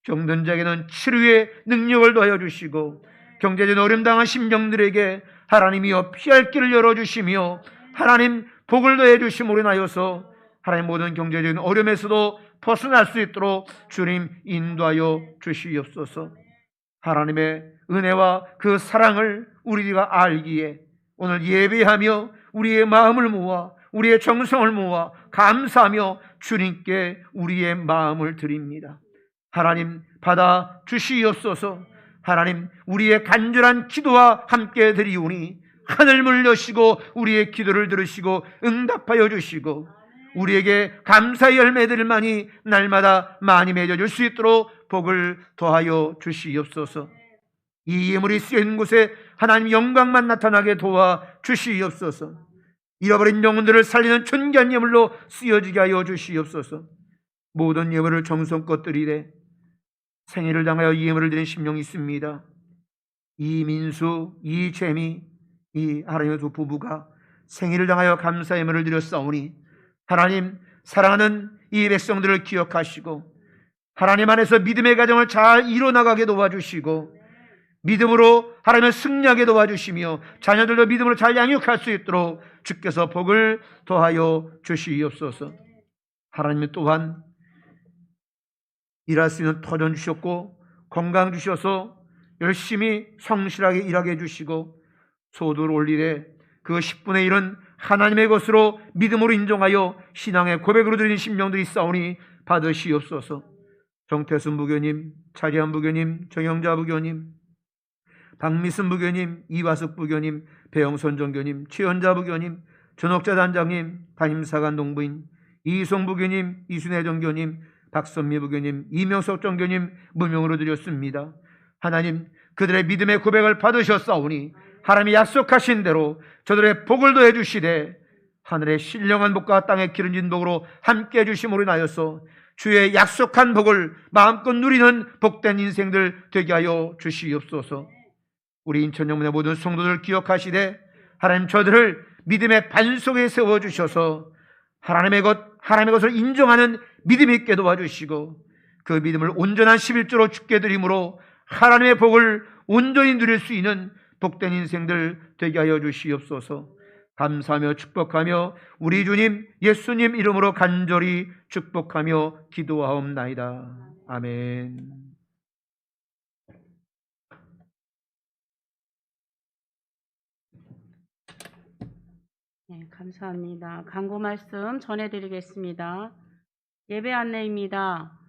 병든 자에게는 치료의 능력을 더하여 주시고 경제적인 어려움 당한 심령들에게 하나님이여 피할 길을 열어주시며 하나님 복을 더해 주심으로 인하여서 하나님 모든 경제적인 어려움에서도 벗어날 수 있도록 주님 인도하여 주시옵소서. 하나님의 은혜와 그 사랑을 우리가 알기에 오늘 예배하며 우리의 마음을 모아 우리의 정성을 모아 감사하며 주님께 우리의 마음을 드립니다. 하나님 받아 주시옵소서. 하나님 우리의 간절한 기도와 함께 드리오니 하늘문을 여시고 우리의 기도를 들으시고 응답하여 주시고 우리에게 감사의 열매들만이 날마다 많이 맺어줄 수 있도록 복을 더하여 주시옵소서. 이 예물이 쓰여있는 곳에 하나님 영광만 나타나게 도와 주시옵소서. 잃어버린 영혼들을 살리는 존귀한 예물로 쓰여지게 하여 주시옵소서. 모든 예물을 정성껏 드리되 생일을 당하여 이 예물을 드린 심령이 있습니다. 이민수, 이재미, 이 하나님의 두 부부가 생일을 당하여 감사 예물을 드렸사오니 하나님 사랑하는 이 백성들을 기억하시고 하나님 안에서 믿음의 가정을 잘 이뤄나가게 도와주시고 믿음으로 하나님을 승리하게 도와주시며 자녀들도 믿음으로 잘 양육할 수 있도록 주께서 복을 더하여 주시옵소서. 하나님 또한 일할 수 있는 터전 주셨고 건강 주셔서 열심히 성실하게 일하게 해주시고 소득을 올리되 그 10분의 1은 하나님의 것으로 믿음으로 인정하여 신앙의 고백으로 드리는 심령들이 있사오니 받으시옵소서. 정태순 부교님, 차리한 부교님, 정영자 부교님, 박미순 부교님, 이화숙 부교님, 배영선 정교님, 최연자 부교님, 전옥자 단장님, 담임사관 동부인, 이송 부교님, 이순혜 정교님, 박선미 부교님, 이명석 정교님 무명으로 드렸습니다. 하나님 그들의 믿음의 고백을 받으셨사오니 하나님이 약속하신 대로 저들의 복을 더해 주시되 하늘의 신령한 복과 땅의 기름진 복으로 함께 해주심으로 인하여서 주의 약속한 복을 마음껏 누리는 복된 인생들 되게 하여 주시옵소서. 우리 인천영문의 모든 성도들 기억하시되 하나님 저들을 믿음의 반석에 세워주셔서 하나님의 것을 인정하는 믿음이 있게 도와주시고 그 믿음을 온전한 11조로 주께 드림으로 하나님의 복을 온전히 누릴 수 있는 복된 인생들 되게 하여 주시옵소서. 감사하며 축복하며 우리 주님 예수님 이름으로 간절히 축복하며 기도하옵나이다. 아멘. 네, 감사합니다. 간구 말씀 전해드리겠습니다. 예배 안내입니다.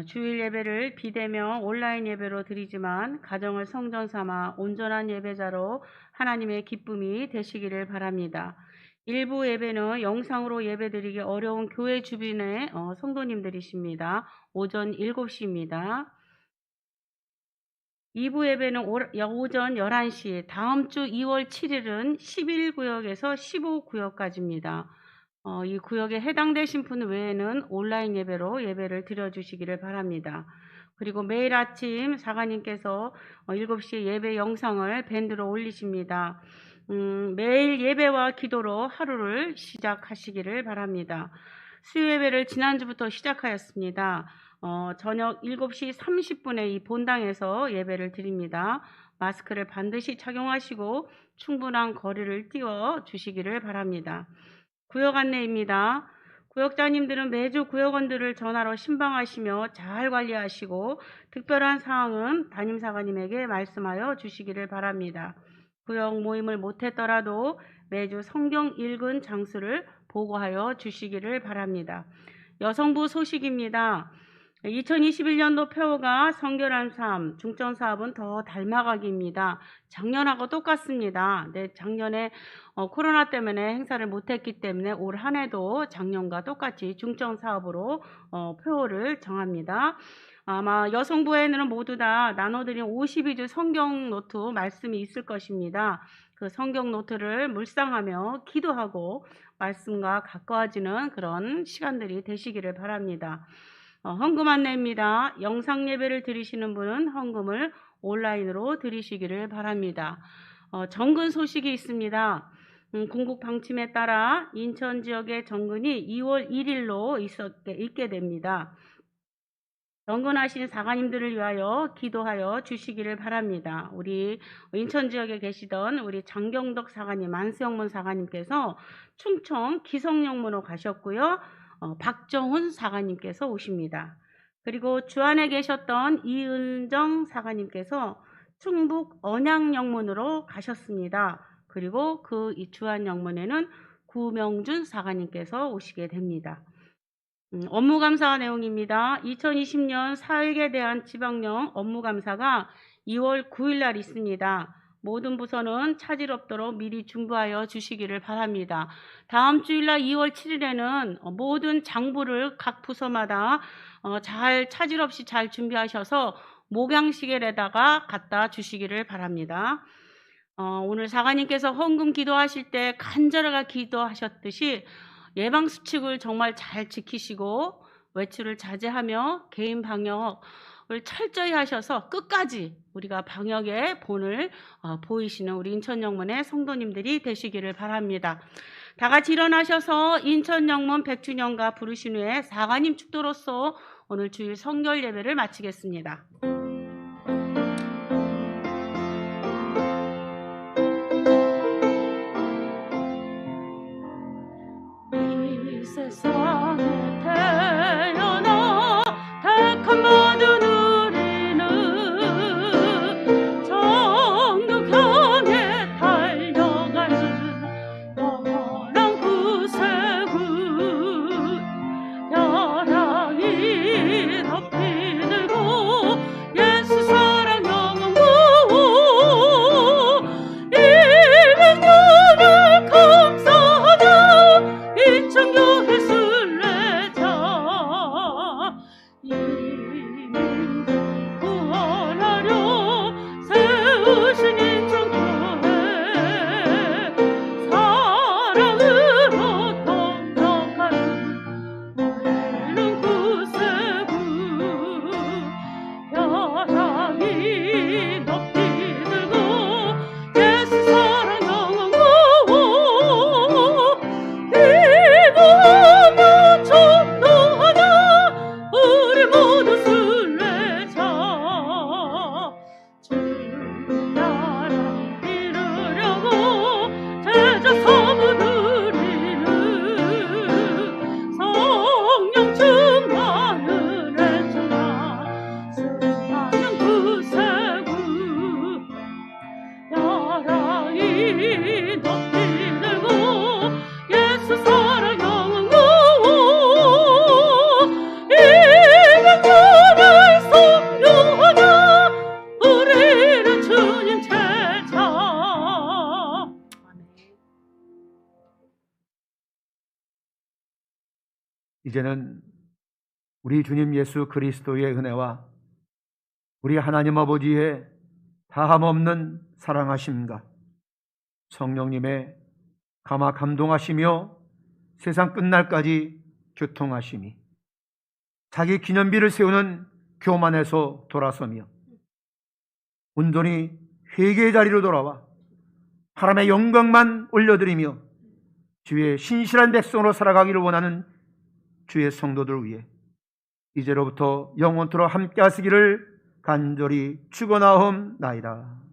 주일 예배를 비대면 온라인 예배로 드리지만 가정을 성전 삼아 온전한 예배자로 하나님의 기쁨이 되시기를 바랍니다. 일부 예배는 영상으로 예배드리기 어려운 교회 주변의 성도님들이십니다. 오전 7시입니다. 2부 예배는 오전 11시, 다음 주 2월 7일은 11구역에서 15구역까지입니다. 이 구역에 해당되신 분 외에는 온라인 예배로 예배를 드려주시기를 바랍니다. 그리고 매일 아침 사가님께서 7시에 예배 영상을 밴드로 올리십니다. 매일 예배와 기도로 하루를 시작하시기를 바랍니다. 수요 예배를 지난주부터 시작하였습니다. 저녁 7시 30분에 이 본당에서 예배를 드립니다. 마스크를 반드시 착용하시고 충분한 거리를 띄워 주시기를 바랍니다. 구역 안내입니다. 구역장님들은 매주 구역원들을 전화로 신방하시며 잘 관리하시고 특별한 사항은 담임사관님에게 말씀하여 주시기를 바랍니다. 구역 모임을 못했더라도 매주 성경 읽은 장수를 보고하여 주시기를 바랍니다. 여성부 소식입니다. 2021년도 표어가 성결한 삶, 중점 사업은 더 닮아가기입니다. 작년하고 똑같습니다. 네, 작년에 코로나 때문에 행사를 못했기 때문에 올 한 해도 작년과 똑같이 중점 사업으로 표어를 정합니다. 아마 여성부에는 모두 다 나눠드린 52주 성경 노트 말씀이 있을 것입니다. 그 성경 노트를 묵상하며 기도하고 말씀과 가까워지는 그런 시간들이 되시기를 바랍니다. 헌금 안내입니다. 영상 예배를 드리시는 분은 헌금을 온라인으로 드리시기를 바랍니다. 정근 소식이 있습니다. 공국 방침에 따라 인천 지역의 정근이 2월 1일로 있게 됩니다. 정근하신 사관님들을 위하여 기도하여 주시기를 바랍니다. 우리 인천 지역에 계시던 우리 장경덕 사관님, 안수영문 사관님께서 충청 기성영문으로 가셨고요. 박정훈 사관님께서 오십니다. 그리고 주안에 계셨던 이은정 사관님께서 충북 언양영문으로 가셨습니다. 그리고 그 주안 영문에는 구명준 사관님께서 오시게 됩니다. 업무감사 내용입니다. 2020년 사회에 대한 지방령 업무감사가 2월 9일 날 있습니다. 모든 부서는 차질 없도록 미리 준비하여 주시기를 바랍니다. 다음 주일날 2월 7일에는 모든 장부를 각 부서마다 잘 차질 없이 잘 준비하셔서 목양식에다가 갖다 주시기를 바랍니다. 오늘 사관님께서 헌금 기도하실 때 간절하게 기도하셨듯이 예방수칙을 정말 잘 지키시고 외출을 자제하며 개인 방역을 철저히 하셔서 끝까지 우리가 방역의 본을 보이시는 우리 인천영문의 성도님들이 되시기를 바랍니다. 다 같이 일어나셔서 인천영문 100주년가 부르신 후에 사관님 축도로서 오늘 주일 성결 예배를 마치겠습니다. 이 세상에 태어나 택한 모든 우리는 천국 향해 달려가는 영원한 구세군 벼랑이 높이 들고 예수 사랑 영원 구호 200년을 감사하며 이천교회 수 이제는 우리 주님 예수 그리스도의 은혜와 우리 하나님 아버지의 다함없는 사랑하심과 성령님의 감화 감동하시며 세상 끝날까지 교통하심이 자기 기념비를 세우는 교만에서 돌아서며 온전히 회개의 자리로 돌아와 하나님의 영광만 올려드리며 주의 신실한 백성으로 살아가기를 원하는 주의 성도들 위해 이제로부터 영원토록 함께 하시기를 간절히 축원하옵나이다.